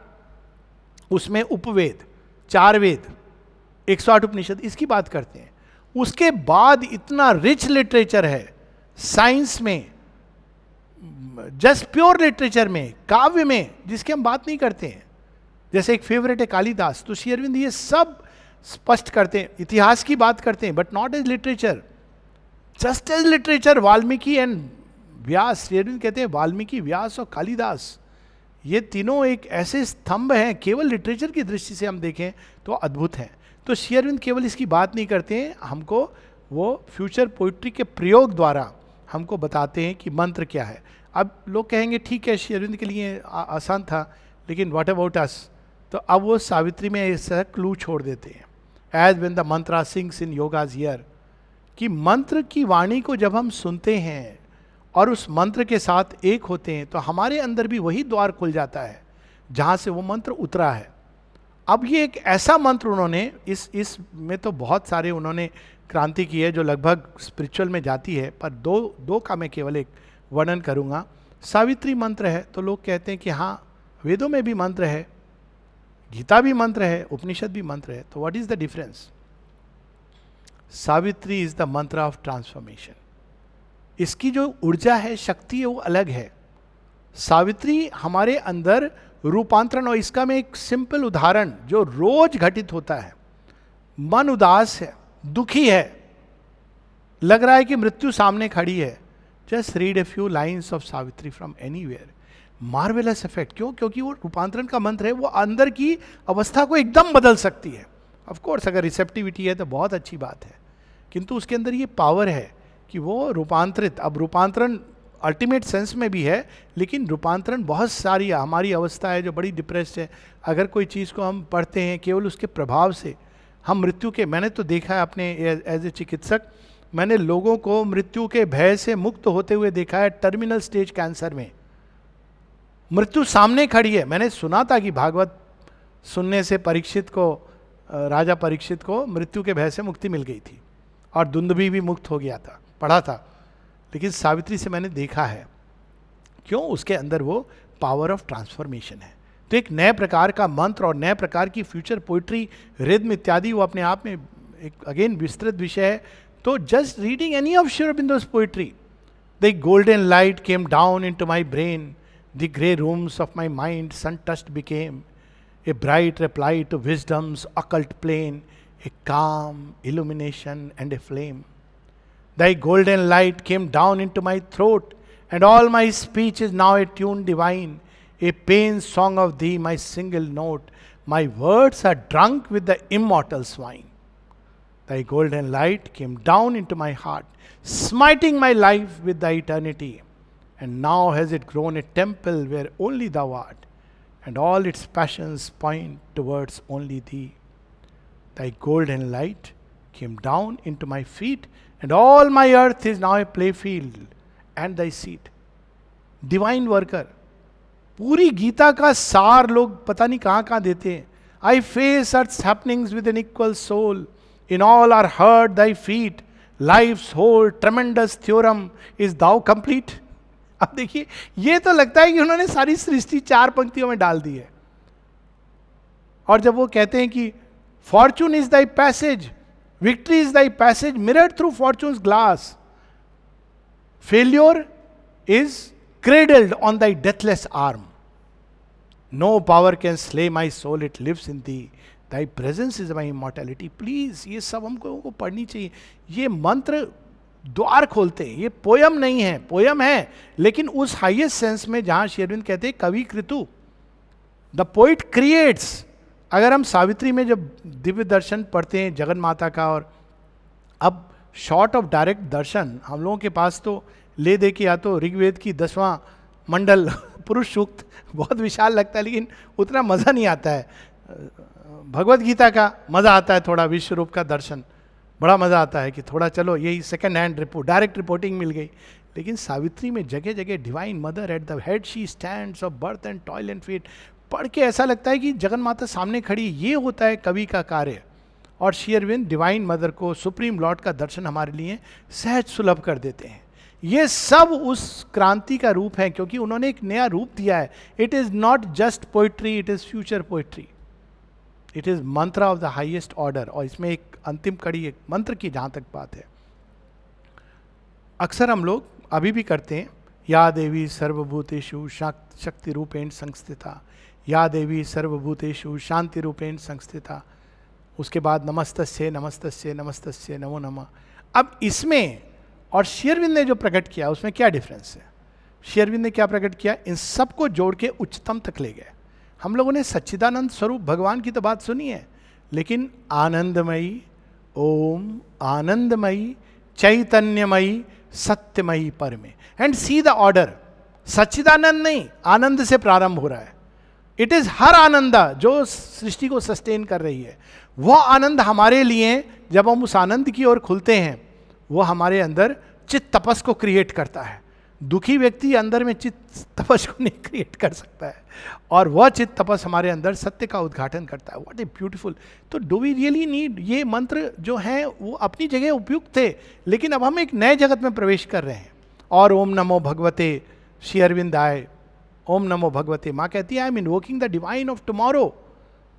उसमें उपवेद, 4 वेद, 108 उपनिषद, इसकी बात करते हैं। उसके बाद इतना रिच लिटरेचर है साइंस में, जस्ट प्योर लिटरेचर में, काव्य में, जिसकी हम बात नहीं करते हैं। जैसे एक फेवरेट है कालिदास, तो श्री अरविंद ये सब स्पष्ट करते हैं। इतिहास की बात करते हैं but not as literature, just as literature. Valmiki and Vyasa, Shri Aurobindo कहते हैं वाल्मीकि, व्यास और कालिदास, ये तीनों एक ऐसे स्तंभ हैं, केवल लिटरेचर की दृष्टि से हम देखें तो अद्भुत हैं। तो श्री अरविंद केवल इसकी बात नहीं करते हैं, हमको वो फ्यूचर पोइट्री के प्रयोग द्वारा हमको बताते हैं कि मंत्र क्या है। अब लोग कहेंगे ठीक है, श्री अरविंद के लिए आसान था, लेकिन व्हाट अबाउट अस? तो अब वो सावित्री में ऐसा क्लू छोड़ देते हैं, as when the mantra sings in Yoga's ear, कि मंत्र की वाणी को जब हम सुनते हैं और उस मंत्र के साथ एक होते हैं, तो हमारे अंदर भी वही द्वार खुल जाता है जहाँ से वो मंत्र उतरा है। अब ये एक ऐसा मंत्र उन्होंने इस में तो बहुत सारे उन्होंने क्रांति की है जो लगभग स्पिरिचुअल में जाती है, पर दो का मैं केवल एक वर्णन करूँगा। सावित्री मंत्र है, तो लोग कहते हैं कि हाँ, वेदों में भी मंत्र है, गीता भी मंत्र है, उपनिषद भी मंत्र है, तो what is the difference? Savitri is the मंत्र ऑफ ट्रांसफॉर्मेशन। इसकी जो ऊर्जा है, शक्ति है, वो अलग है। सावित्री हमारे अंदर रूपांतरण, और इसका मैं एक सिंपल उदाहरण जो रोज घटित होता है, मन उदास है, दुखी है, लग रहा है कि मृत्यु सामने खड़ी है, just read a few lines of Savitri from anywhere, marvellous effect. क्यों? क्योंकि वो रूपांतरण का मंत्र है, वो अंदर की अवस्था को एकदम बदल सकती है। ऑफ कोर्स अगर रिसेप्टिविटी है तो बहुत अच्छी बात है, किंतु उसके अंदर ये पावर है कि वो रूपांतरित, अब रूपांतरण अल्टीमेट सेंस में भी है, लेकिन रूपांतरण बहुत सारी हमारी अवस्था है जो बड़ी डिप्रेस्ड है, अगर कोई चीज़ को हम पढ़ते हैं केवल उसके प्रभाव से हम मृत्यु के, मैंने तो देखा है अपने एज ए चिकित्सक, मैंने लोगों को मृत्यु के भय से मुक्त होते हुए देखा है। टर्मिनल स्टेज कैंसर में मृत्यु सामने खड़ी है। मैंने सुना था कि भागवत सुनने से परीक्षित को, राजा परीक्षित को मृत्यु के भय से मुक्ति मिल गई थी और दुंदुभी भी मुक्त हो गया था, पढ़ा था, लेकिन सावित्री से मैंने देखा है। क्यों? उसके अंदर वो पावर ऑफ ट्रांसफॉर्मेशन है। तो एक नए प्रकार का मंत्र और नए प्रकार की फ्यूचर पोइट्री, रिद्म इत्यादि, वो अपने आप में एक अगेन विस्तृत विषय है। तो just reading any of Shri Aurobindo's poetry, the golden light came down into my brain, the grey rooms of my mind sun touched became a bright reply to wisdom's occult plane, a calm illumination and a flame. Thy golden light came down into my throat, and all my speech is now a tune divine, a pain song of thee, my single note. My words are drunk with the immortal wine. Thy golden light came down into my heart, smiting my life with thy eternity. And now has it grown a temple where only thou art, and all its passions point towards only thee. Thy golden light came down into my feet, and all my earth is now a playfield and thy seat. Divine worker, पूरी गीता का सार लोग पता नहीं कहाँ कहाँ देते हैं. I face earth's happenings with an equal soul, in all are heard thy feet, life's whole tremendous theorem is thou complete. अब देखिए, ये तो लगता है कि उन्होंने सारी सृष्टि 4 पंक्तियों में डाल दी है. और जब वो कहते हैं कि Fortune is thy passage, victory is thy passage mirrored through fortunes glass, failure is cradled on thy deathless arm. No power can slay my soul, it lives in thee. Thy presence is my immortality. Please, ये सब हमको पढ़नी चाहिए. ये मंत्र द्वार खोलते हैं. ये पोयम नहीं है, पोयम है लेकिन उस हाईएस्ट सेंस में जहां श्री अरविंद कहते हैं कवि कृतु, द पोइट क्रिएट्स. अगर हम सावित्री में जब दिव्य दर्शन पढ़ते हैं जगन माता का, और अब शॉर्ट ऑफ डायरेक्ट दर्शन हम लोगों के पास तो ले दे के, या तो ऋग्वेद की 10वां मंडल पुरुष सूक्त बहुत विशाल लगता है लेकिन उतना मज़ा नहीं आता है. भगवत गीता का मज़ा आता है, थोड़ा विश्व रूप का दर्शन बड़ा मज़ा आता है कि थोड़ा चलो यही second hand report, direct reporting मिल गई. लेकिन सावित्री में जगह जगह divine mother at the head she stands of birth and toil and fate, पढ़ के ऐसा लगता है कि जगन माता सामने खड़ी. ये होता है कवि का कार्य. और श्री अरविंद डिवाइन मदर को, सुप्रीम लॉर्ड का दर्शन हमारे लिए सहज सुलभ कर देते हैं. ये सब उस क्रांति का रूप है क्योंकि उन्होंने एक नया रूप दिया है. It is not just poetry, it is future poetry, it is मंत्र ऑफ द हाईएस्ट ऑर्डर. और इसमें एक अंतिम कड़ी एक मंत्र की जहां तक बात है, अक्सर हम लोग अभी भी करते हैं, या देवी सर्वभूतेषु शक्ति रूपेण संस्थिता, या देवी सर्वभूतेषु शांति रूपेण संस्थिता. उसके बाद नमस्तस्ये नमस्तस्ये नमस्तस्ये नमो नमः. अब इसमें और श्री अरविंद ने जो प्रकट किया उसमें क्या डिफरेंस है? श्री अरविंद ने क्या प्रकट किया? इन सबको जोड़ के उच्चतम तक ले गए. हम लोगों ने सच्चिदानंद स्वरूप भगवान की तो बात सुनी है, लेकिन आनंदमयी, ओम आनंदमयी, चैतन्यमयी, सत्यमयी परमे. एंड सी द ऑर्डर, सच्चिदानंद नहीं, आनंद से प्रारंभ हो रहा है. इट इज हर आनंदा जो सृष्टि को सस्टेन कर रही है. वह आनंद हमारे लिए, जब हम उस आनंद की ओर खुलते हैं, वो हमारे अंदर चित्त तपस को क्रिएट करता है. दुखी व्यक्ति अंदर में चित्त तपस को नहीं क्रिएट कर सकता है, और वह चित्त तपस हमारे अंदर सत्य का उद्घाटन करता है. What a beautiful. तो डू वी रियली नीड, ये मंत्र जो हैं वो अपनी जगह उपयुक्त थे, लेकिन अब हम एक नए जगत में प्रवेश कर रहे हैं. और ओम नमो भगवते, श्री अरविंद आए, ओम नमो भगवते. माँ कहती है I am invoking the divine of tomorrow,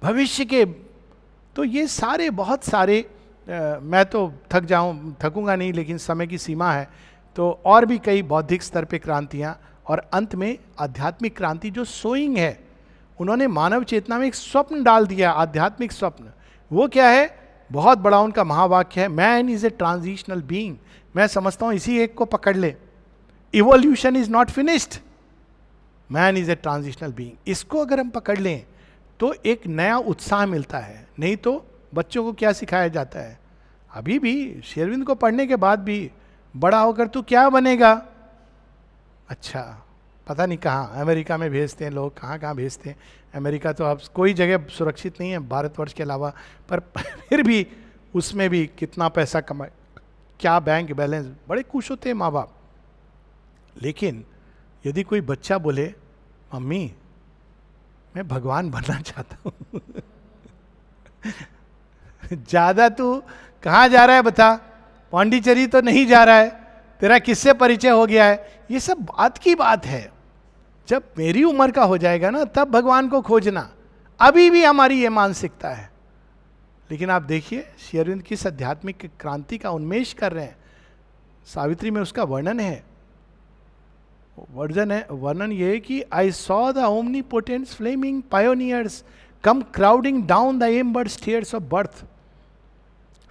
भविष्य के. तो ये सारे बहुत सारे मैं तो थकूंगा नहीं, लेकिन समय की सीमा है. तो और भी कई बौद्धिक स्तर पे क्रांतियाँ, और अंत में आध्यात्मिक क्रांति जो सोइंग है. उन्होंने मानव चेतना में एक स्वप्न डाल दिया, आध्यात्मिक स्वप्न. वो क्या है? बहुत बड़ा उनका महावाक्य है, man is a transitional being. मैं समझता हूँ इसी एक को पकड़ ले, evolution is not finished, man is a transitional being. इसको अगर हम पकड़ लें तो एक नया उत्साह मिलता है. नहीं तो बच्चों को क्या सिखाया जाता है अभी भी, श्री अरविंद को पढ़ने के बाद भी, बड़ा होकर तू क्या बनेगा? अच्छा, पता नहीं कहाँ अमेरिका में भेजते हैं लोग, कहाँ कहाँ भेजते हैं. अमेरिका तो अब कोई जगह सुरक्षित नहीं है भारतवर्ष के अलावा, पर फिर भी उसमें भी कितना पैसा कमाए, क्या बैंक बैलेंस, बड़े खुश होते हैं माँ बाप. लेकिन यदि कोई बच्चा बोले मम्मी मैं भगवान बनना चाहता हूँ ज्यादा तू कहाँ जा रहा है बता, पांडिचेरी तो नहीं जा रहा है, तेरा किससे परिचय हो गया है? ये सब बात की बात है. जब मेरी उम्र का हो जाएगा ना, तब भगवान को खोजना. अभी भी हमारी ये मानसिकता है. लेकिन आप देखिए श्री अरविंद किस आध्यात्मिक क्रांति का उन्मेष कर रहे हैं. सावित्री में उसका वर्णन है. वर्णन ये है कि I saw the omnipotents Fleming pioneers come crowding down the embedded stairs of birth.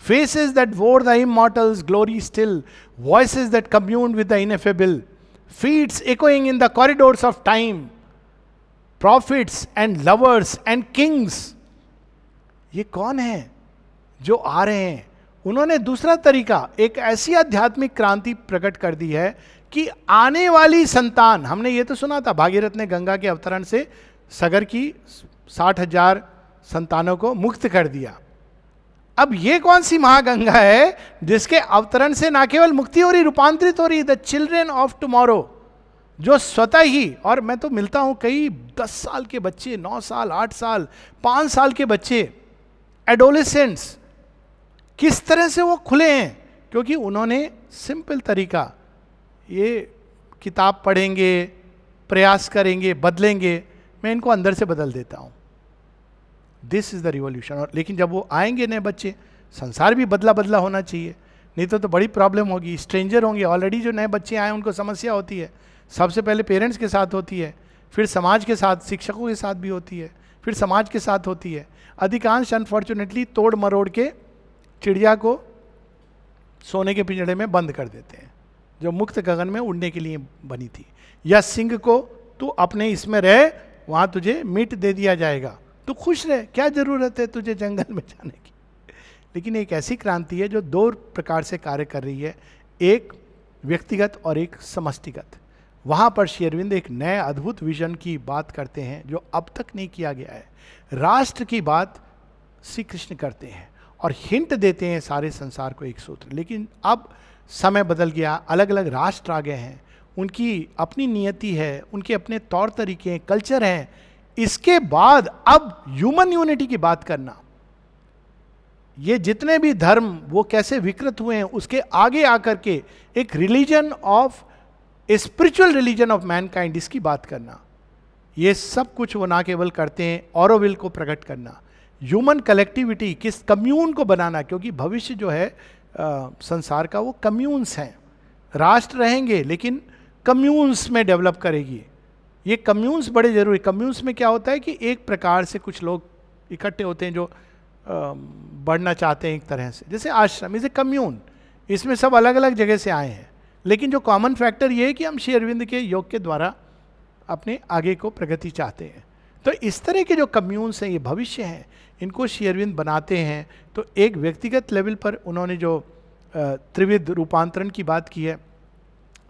Faces that wore the immortal's glory still, voices that communed with the ineffable, feet echoing in the corridors of time, prophets and lovers and kings. ये कौन है जो आ रहे हैं? उन्होंने दूसरा तरीका, एक ऐसी आध्यात्मिक क्रांति प्रकट कर दी है कि आने वाली संतान, हमने ये तो सुना था भागीरथ ने गंगा के अवतरण से सगर की 60,000 संतानों को मुक्त कर दिया। अब ये कौन सी महागंगा है जिसके अवतरण से ना केवल मुक्ति हो रही, रूपांतरित हो रही, द चिल्ड्रेन ऑफ टुमारो, जो स्वतः ही, और मैं तो मिलता हूं कई 10 साल के बच्चे, 9 साल, 8 साल, 5 साल के बच्चे, एडोलेसेंट्स, किस तरह से वो खुले हैं, क्योंकि उन्होंने सिंपल तरीका, ये किताब पढ़ेंगे, प्रयास करेंगे, बदलेंगे, मैं इनको अंदर से बदल देता हूं। This is the revolution. और लेकिन जब वो आएंगे नए बच्चे, संसार भी बदला बदला होना चाहिए, नहीं तो बड़ी प्रॉब्लम होगी, स्ट्रेंजर होंगे। ऑलरेडी जो नए बच्चे आए उनको समस्या होती है, सबसे पहले पेरेंट्स के साथ होती है, फिर समाज के साथ, शिक्षकों के साथ भी होती है, फिर समाज के साथ होती है। अधिकांश अनफॉर्चुनेटली तोड़ मरोड़ के चिड़िया को सोने के पिंजड़े में बंद कर देते हैं, जो मुक्त गगन में उड़ने के लिए बनी थी, या सिंह को तू अपने इसमें रह, वहां तुझे मीट दे दिया जाएगा, तू खुश रह, क्या जरूरत है तुझे जंगल में जाने की। लेकिन एक ऐसी क्रांति है जो 2 प्रकार से कार्य कर रही है, एक व्यक्तिगत और एक समष्टिगत। वहां पर श्री अरविंद एक नए अद्भुत विजन की बात करते हैं जो अब तक नहीं किया गया है। राष्ट्र की बात श्री कृष्ण करते हैं और हिंट देते हैं सारे संसार को एक सूत्र। लेकिन अब समय बदल गया, अलग अलग राष्ट्र आ गए हैं, उनकी अपनी नियति है, उनके अपने तौर तरीके हैं, कल्चर हैं। इसके बाद अब ह्यूमन यूनिटी की बात करना, ये जितने भी धर्म वो कैसे विकृत हुए हैं, उसके आगे आकर के एक religion of, a spiritual religion of Mankind, इसकी बात करना, ये सब कुछ वो ना केवल करते हैं ऑरोविल को प्रकट करना, ह्यूमन कलेक्टिविटी, किस कम्यून को बनाना, क्योंकि भविष्य जो है संसार का वो कम्यून्स हैं। राष्ट्र रहेंगे लेकिन कम्यून्स में डेवलप करेगी। ये कम्यून्स बड़े जरूरी। कम्यून्स में क्या होता है कि एक प्रकार से कुछ लोग इकट्ठे होते हैं जो बढ़ना चाहते हैं एक तरह से, जैसे आश्रम इज ए कम्यून, इसमें सब अलग अलग जगह से आए हैं, लेकिन जो कॉमन फैक्टर ये है कि हम श्री अरविंद के योग के द्वारा अपने आगे को प्रगति चाहते हैं। तो इस तरह के जो कम्यून्स हैं, ये भविष्य हैं, इनको श्री अरविंद बनाते हैं। तो एक व्यक्तिगत लेवल पर उन्होंने जो त्रिविध रूपांतरण की बात की है,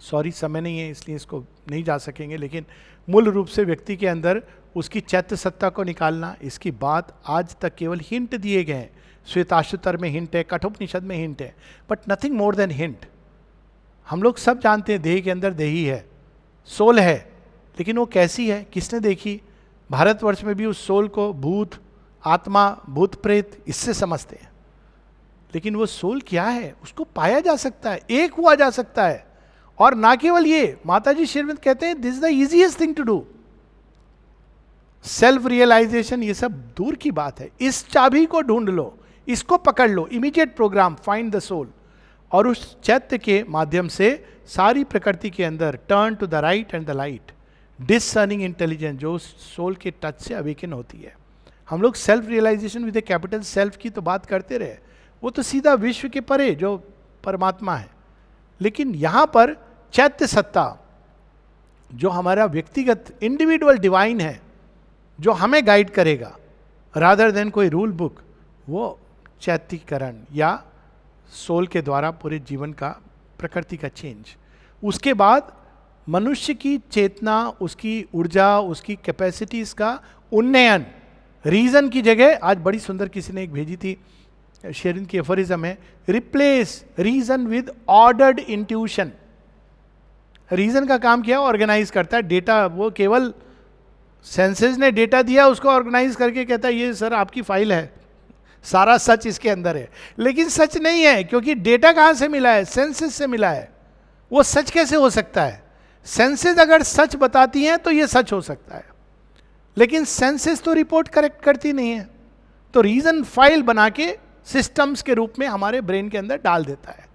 सॉरी समय नहीं है इसलिए इसको नहीं जा सकेंगे, लेकिन मूल रूप से व्यक्ति के अंदर उसकी चैत्य सत्ता को निकालना, इसकी बात आज तक केवल हिंट दिए गए हैं। श्वेताश्वतर में हिंट है, कठोपनिषद में हिंट है, but nothing more than hint. हम लोग सब जानते हैं देह के अंदर देही है, सोल है, लेकिन वो कैसी है, किसने देखी? भारतवर्ष में भी उस सोल को भूत, आत्मा, भूत प्रेत इससे समझते हैं, लेकिन वो सोल क्या है उसको पाया जा सकता है, एक हुआ जा सकता है। और ना केवल ये, माताजी श्री अरविंद कहते हैं this is the easiest thing to do. Self realisation ये सब दूर की बात है, इस चाबी को ढूंढ लो, इसको पकड़ लो, immediate programme find the soul, और उस चैत्य के माध्यम से सारी प्रकृति के अंदर turn to the right and the light, discerning intelligence जो सोल के टच से अवेकन होती है। हम लोग self realisation with a capital self की तो बात करते रहे, वो तो सीधा विश्व के परे जो परमात्मा है, लेकिन यहां पर चैत्य सत्ता जो हमारा व्यक्तिगत इंडिविजुअल डिवाइन है, जो हमें गाइड करेगा रादर देन कोई रूल बुक, वो चैत्यकरण या सोल के द्वारा पूरे जीवन का, प्रकृति का चेंज। उसके बाद मनुष्य की चेतना, उसकी ऊर्जा, उसकी कैपेसिटीज का उन्नयन, रीजन की जगह, आज बड़ी सुंदर किसी ने एक भेजी थी, शेरिन की एफोरिज्म है, replace reason with ordered intuition. Reason का काम क्या है? ऑर्गेनाइज करता है डेटा, वो केवल सेंसेस ने डेटा दिया उसको ऑर्गेनाइज करके कहता है ये सर आपकी फाइल है, सारा सच इसके अंदर है, लेकिन सच नहीं है, क्योंकि डेटा कहां से मिला है? सेंसेस से मिला है। वो सच कैसे हो सकता है? सेंसेस अगर सच बताती हैं तो ये सच हो सकता है, लेकिन सेंसेस तो रिपोर्ट करेक्ट करती नहीं है, तो रीजन फाइल बना के सिस्टम्स के रूप में हमारे ब्रेन के अंदर डाल देता है।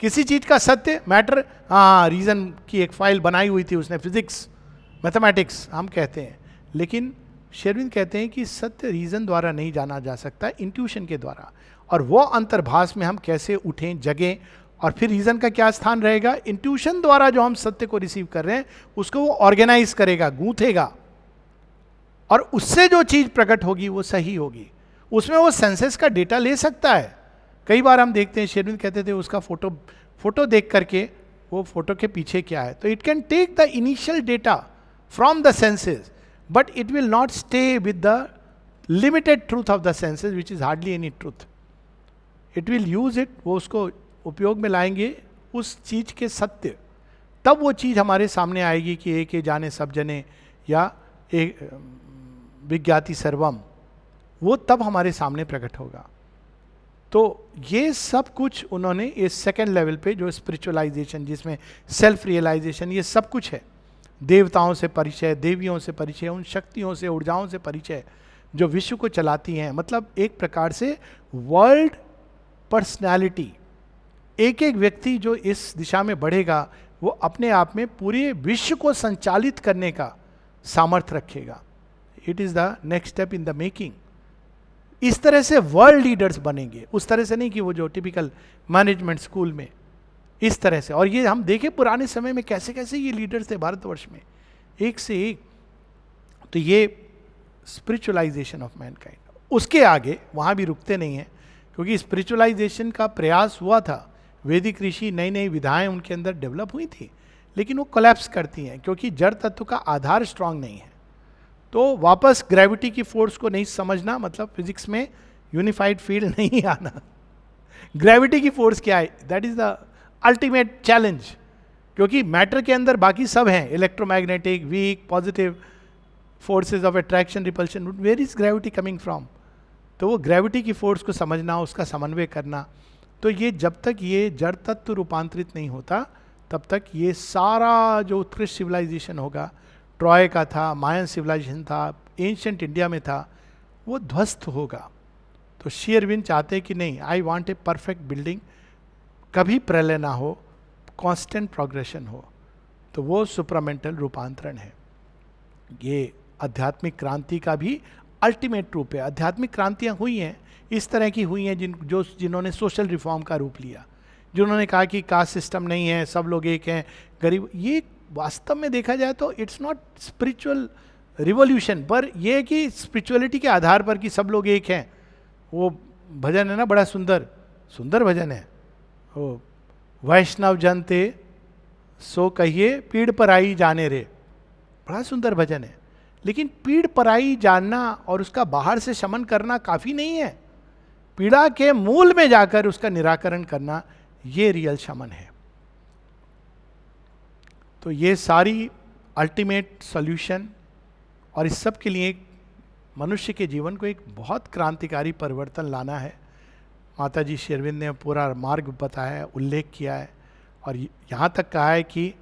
किसी चीज का सत्य, मैटर, हाँ रीजन की एक फाइल बनाई हुई थी उसने, फिजिक्स, मैथमेटिक्स हम कहते हैं, लेकिन शेरविन कहते हैं कि सत्य रीजन द्वारा नहीं जाना जा सकता, इंट्यूशन के द्वारा। और वो अंतर्भास में हम कैसे उठें, जगें, और फिर रीजन का क्या स्थान रहेगा? इंट्यूशन द्वारा जो हम सत्य को रिसीव कर रहे हैं उसको वो ऑर्गेनाइज करेगा, गूंथेगा, और उससे जो चीज प्रकट होगी वो सही होगी। उसमें वो सेंसेस का डेटा ले सकता है, कई बार हम देखते हैं, शेरविंद कहते थे उसका फोटो देख करके वो फोटो के पीछे क्या है. तो it can take the initial data from the senses, but it will not stay with the limited truth of the senses which is hardly any truth. It will use it, वो उसको उपयोग में लाएंगे उस चीज के सत्य, तब वो चीज हमारे सामने आएगी कि एक जाने सब जने या एक विज्ञाति सर्वम, वो तब हमारे सामने प्रकट होगा. तो ये सब कुछ उन्होंने इस सेकेंड लेवल पे जो स्पिरिचुअलाइजेशन, जिसमें सेल्फ रियलाइजेशन, ये सब कुछ है. देवताओं से परिचय, देवियों से परिचय, उन शक्तियों से, ऊर्जाओं से परिचय जो विश्व को चलाती हैं. मतलब एक प्रकार से वर्ल्ड पर्सनैलिटी, एक एक व्यक्ति जो इस दिशा में बढ़ेगा वो अपने आप में पूरे विश्व को संचालित करने का सामर्थ्य रखेगा. It is the next step in the making. इस तरह से वर्ल्ड लीडर्स बनेंगे, उस तरह से नहीं कि वो जो टिपिकल मैनेजमेंट स्कूल में, इस तरह से. और ये हम देखें पुराने समय में कैसे कैसे ये लीडर्स थे भारतवर्ष में, एक से एक. तो ये स्पिरिचुअलाइजेशन ऑफ मैनकाइंड. उसके आगे वहाँ भी रुकते नहीं हैं, क्योंकि स्पिरिचुअलाइजेशन का प्रयास हुआ था. वैदिक ऋषि, नई नई विधाएं उनके अंदर डेवलप हुई थी, लेकिन वो कोलैप्स करती हैं क्योंकि जड़ तत्व का आधार स्ट्रांग नहीं है. तो वापस ग्रेविटी की फोर्स को नहीं समझना, मतलब फिजिक्स में यूनिफाइड फील्ड नहीं आना. ग्रेविटी की फोर्स क्या है, that is the ultimate challenge. क्योंकि मैटर के अंदर बाकी सब हैं, electromagnetic, weak, positive forces of attraction, repulsion, where is gravity coming from. तो वो ग्रेविटी की फोर्स को समझना, उसका समन्वय करना. तो ये जब तक ये जड़ तत्व रूपांतरित नहीं होता, तब तक ये सारा जो उत्कृष्ट सिविलाइजेशन होगा, ट्रॉय का था, मायन सिविलाइजेशन था, एंशिएंट इंडिया में था, वो ध्वस्त होगा. तो श्री अरविंद चाहते कि नहीं, I want a perfect building, कभी प्रलय ना हो, कांस्टेंट प्रोग्रेशन हो. तो वो सुप्रामेंटल रूपांतरण है. ये आध्यात्मिक क्रांति का भी अल्टीमेट रूप है. आध्यात्मिक क्रांतियाँ हुई हैं, इस तरह की हुई हैं जिन्होंने सोशल रिफॉर्म का रूप लिया, जिन्होंने कहा कि कास्ट सिस्टम नहीं है, सब लोग एक हैं, गरीब. ये वास्तव में देखा जाए तो इट्स नॉट स्पिरिचुअल रिवॉल्यूशन, पर यह है कि स्पिरिचुअलिटी के आधार पर कि सब लोग एक हैं. वो भजन है ना, बड़ा सुंदर सुंदर भजन है, वो वैष्णव जनते सो कहिए पीड़ पर आई जाने रे, बड़ा सुंदर भजन है. लेकिन पीड़ पराई जानना और उसका बाहर से शमन करना काफी नहीं है. पीड़ा के मूल में जाकर उसका निराकरण करना, ये रियल शमन है. तो ये सारी अल्टीमेट सॉल्यूशन, और इस सब के लिए मनुष्य के जीवन को एक बहुत क्रांतिकारी परिवर्तन लाना है. माता जी श्री अरविंद ने पूरा मार्ग बताया है, उल्लेख किया है, और यहाँ तक कहा है कि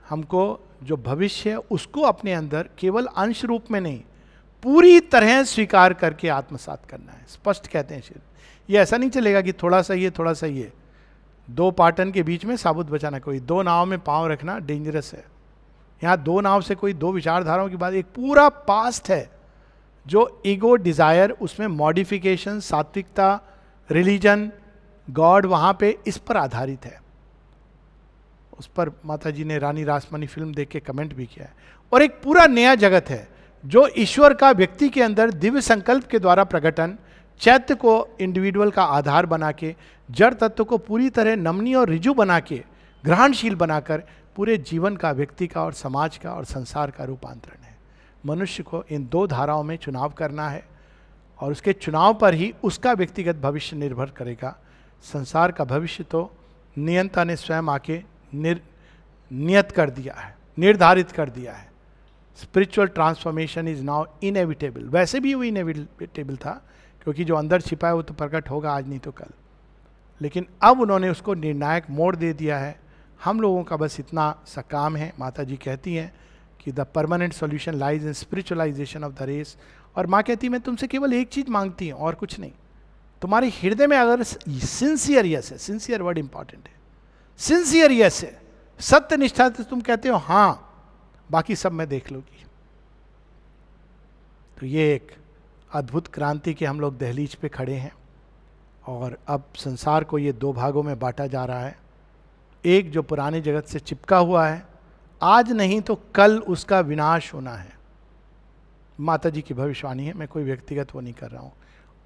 हमको जो भविष्य है उसको अपने अंदर केवल अंश रूप में नहीं, पूरी तरह स्वीकार करके आत्मसात करना है. स्पष्ट कहते हैं श्री. ये ऐसा नहीं चलेगा कि थोड़ा सा ये थोड़ा सा ये, दो पाटन के बीच में साबुत बचाना. कोई दो नाव में पांव रखना डेंजरस है. यहाँ दो नाव से कोई दो विचारधाराओं की बात, एक पूरा पास्ट है जो ईगो, डिजायर, उसमें मॉडिफिकेशन, सात्विकता, रिलीजन, गॉड, वहाँ पे इस पर आधारित है. उस पर माता जी ने रानी रासमणी फिल्म देख के कमेंट भी किया है. और एक पूरा नया जगत है जो ईश्वर का व्यक्ति के अंदर दिव्य संकल्प के द्वारा प्रकटन, चैत्य को इंडिविजुअल का आधार बना के, जड़ तत्व को पूरी तरह नमनीय और रिजु बना के, ग्रहणशील बनाकर पूरे जीवन का, व्यक्ति का और समाज का और संसार का रूपांतरण है. मनुष्य को इन दो धाराओं में चुनाव करना है, और उसके चुनाव पर ही उसका व्यक्तिगत भविष्य निर्भर करेगा. संसार का भविष्य तो नियंता ने स्वयं आके नियत कर दिया है, निर्धारित कर दिया है. Spiritual transformation is now inevitable. वैसे भी वो इनएविटेबल था, क्योंकि जो अंदर छिपा है वो तो प्रकट होगा आज नहीं तो कल. लेकिन अब उन्होंने उसको निर्णायक मोड़ दे दिया है. हम लोगों का बस इतना सा काम है. माता जी कहती हैं कि the permanent solution lies in spiritualisation of the race. और माँ कहती है मैं तुमसे केवल एक चीज़ मांगती हूँ और कुछ नहीं. तुम्हारे हृदय में अगर सिंसियर यस है, सिंसियर वर्ड इंपॉर्टेंट है, सिंसियर यस है, सत्य निष्ठा से तुम कहते हो हाँ, बाकी सब मैं देख लूंगी. तो ये एक अद्भुत क्रांति के हम लोग दहलीज पे खड़े हैं. और अब संसार को ये दो भागों में बांटा जा रहा है. एक जो पुराने जगत से चिपका हुआ है, आज नहीं तो कल उसका विनाश होना है. माता जी की भविष्यवाणी है, मैं कोई व्यक्तिगत वो नहीं कर रहा हूँ.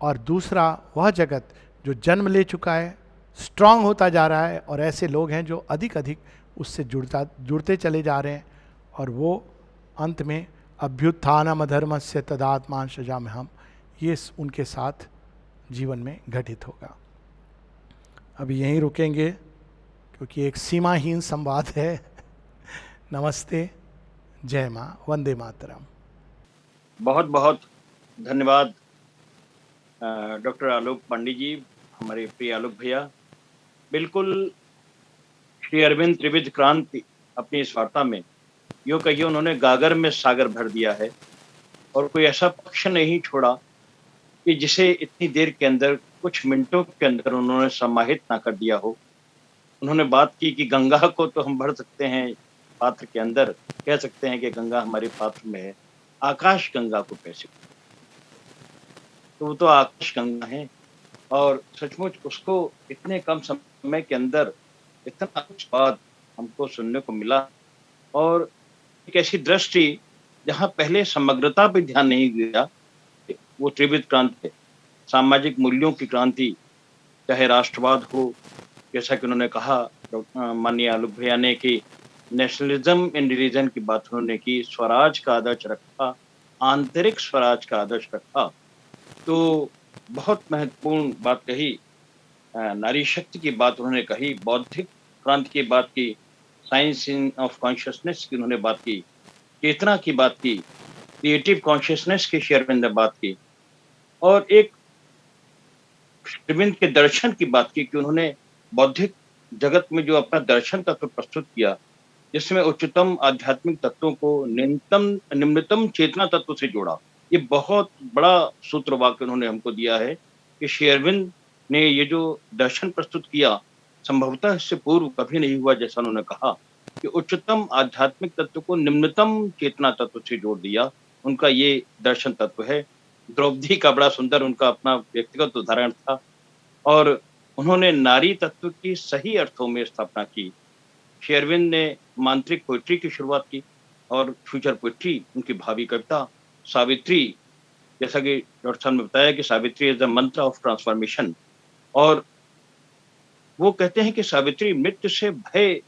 और दूसरा वह जगत जो जन्म ले चुका है, स्ट्रांग होता जा रहा है, और ऐसे लोग हैं जो अधिक अधिक उससे जुड़ते चले जा रहे हैं, और वो अंत में अभ्युत्थानम अधर्मस्य तदात्मान सृजाम्यहम्, ये उनके साथ जीवन में घटित होगा। अभी यहीं रुकेंगे क्योंकि एक सीमाहीन संवाद है। नमस्ते, जय माँ, वंदे मातरम। बहुत बहुत धन्यवाद डॉक्टर आलोक पांडे जी, हमारे प्रिय आलोक भैया। बिल्कुल श्री अरविंद त्रिविध क्रांति अपनी इस वार्ता में यूँ कहिए उन्होंने गागर में सागर भर दिया है, और कोई ऐसा पक्ष नहीं छोड़ा कि जिसे इतनी देर के अंदर, कुछ मिनटों के अंदर उन्होंने समाहित ना कर दिया हो। उन्होंने बात की कि गंगा को तो हम भर सकते हैं पात्र के अंदर, कह सकते हैं कि गंगा हमारे पात्र में है, आकाश गंगा को कैसे, तो वो तो आकाश गंगा है, और सचमुच उसको इतने कम समय के अंदर इतना कुछ बात हमको सुनने को मिला, और एक ऐसी दृष्टि जहाँ पहले समग्रता पे ध्यान नहीं दिया। वो त्रिविध क्रांति है, सामाजिक मूल्यों की क्रांति, चाहे राष्ट्रवाद हो, जैसा कि उन्होंने कहा माननीय आलोक भैया ने कि नेशनलिज्म इन रिलीजन की बात उन्होंने की, स्वराज का आदर्श रखा, आंतरिक स्वराज का आदर्श रखा। तो बहुत महत्वपूर्ण बात कही, नारी शक्ति की बात उन्होंने कही, बौद्धिक क्रांति की बात की, साइंस इन ऑफ कॉन्शियसनेस की उन्होंने बात की, चेतना की बात की, क्रिएटिव कॉन्शियसनेस की श्री अरविंद ने बात की, और एक अरविंद के दर्शन की बात की कि उन्होंने बौद्धिक जगत में जो अपना दर्शन तत्व प्रस्तुत किया, जिसमें उच्चतम आध्यात्मिक तत्वों को निम्नतम चेतना तत्व से जोड़ा। ये बहुत बड़ा सूत्र वाक्य उन्होंने हमको दिया है कि श्री अरविंद ने ये जो दर्शन प्रस्तुत किया, संभवतः इससे पूर्व कभी नहीं हुआ, जैसा उन्होंने कहा कि उच्चतम आध्यात्मिक तत्व को निम्नतम चेतना तत्व से जोड़ दिया। उनका ये दर्शन तत्व है। द्रौपदी का बड़ा सुंदर उनका अपना व्यक्तिगत उदाहरण था, और उन्होंने नारी तत्व की सही अर्थों में स्थापना की। श्री अरविंद ने मांत्रिक पोइट्री की शुरुआत की, और फ्यूचर पोइट्री उनकी भावी कविता सावित्री, जैसा कि डॉक्टर साहब ने बताया कि सावित्री इज द मंत्र ऑफ ट्रांसफॉर्मेशन, और वो कहते हैं कि सावित्री मृत्यु से भय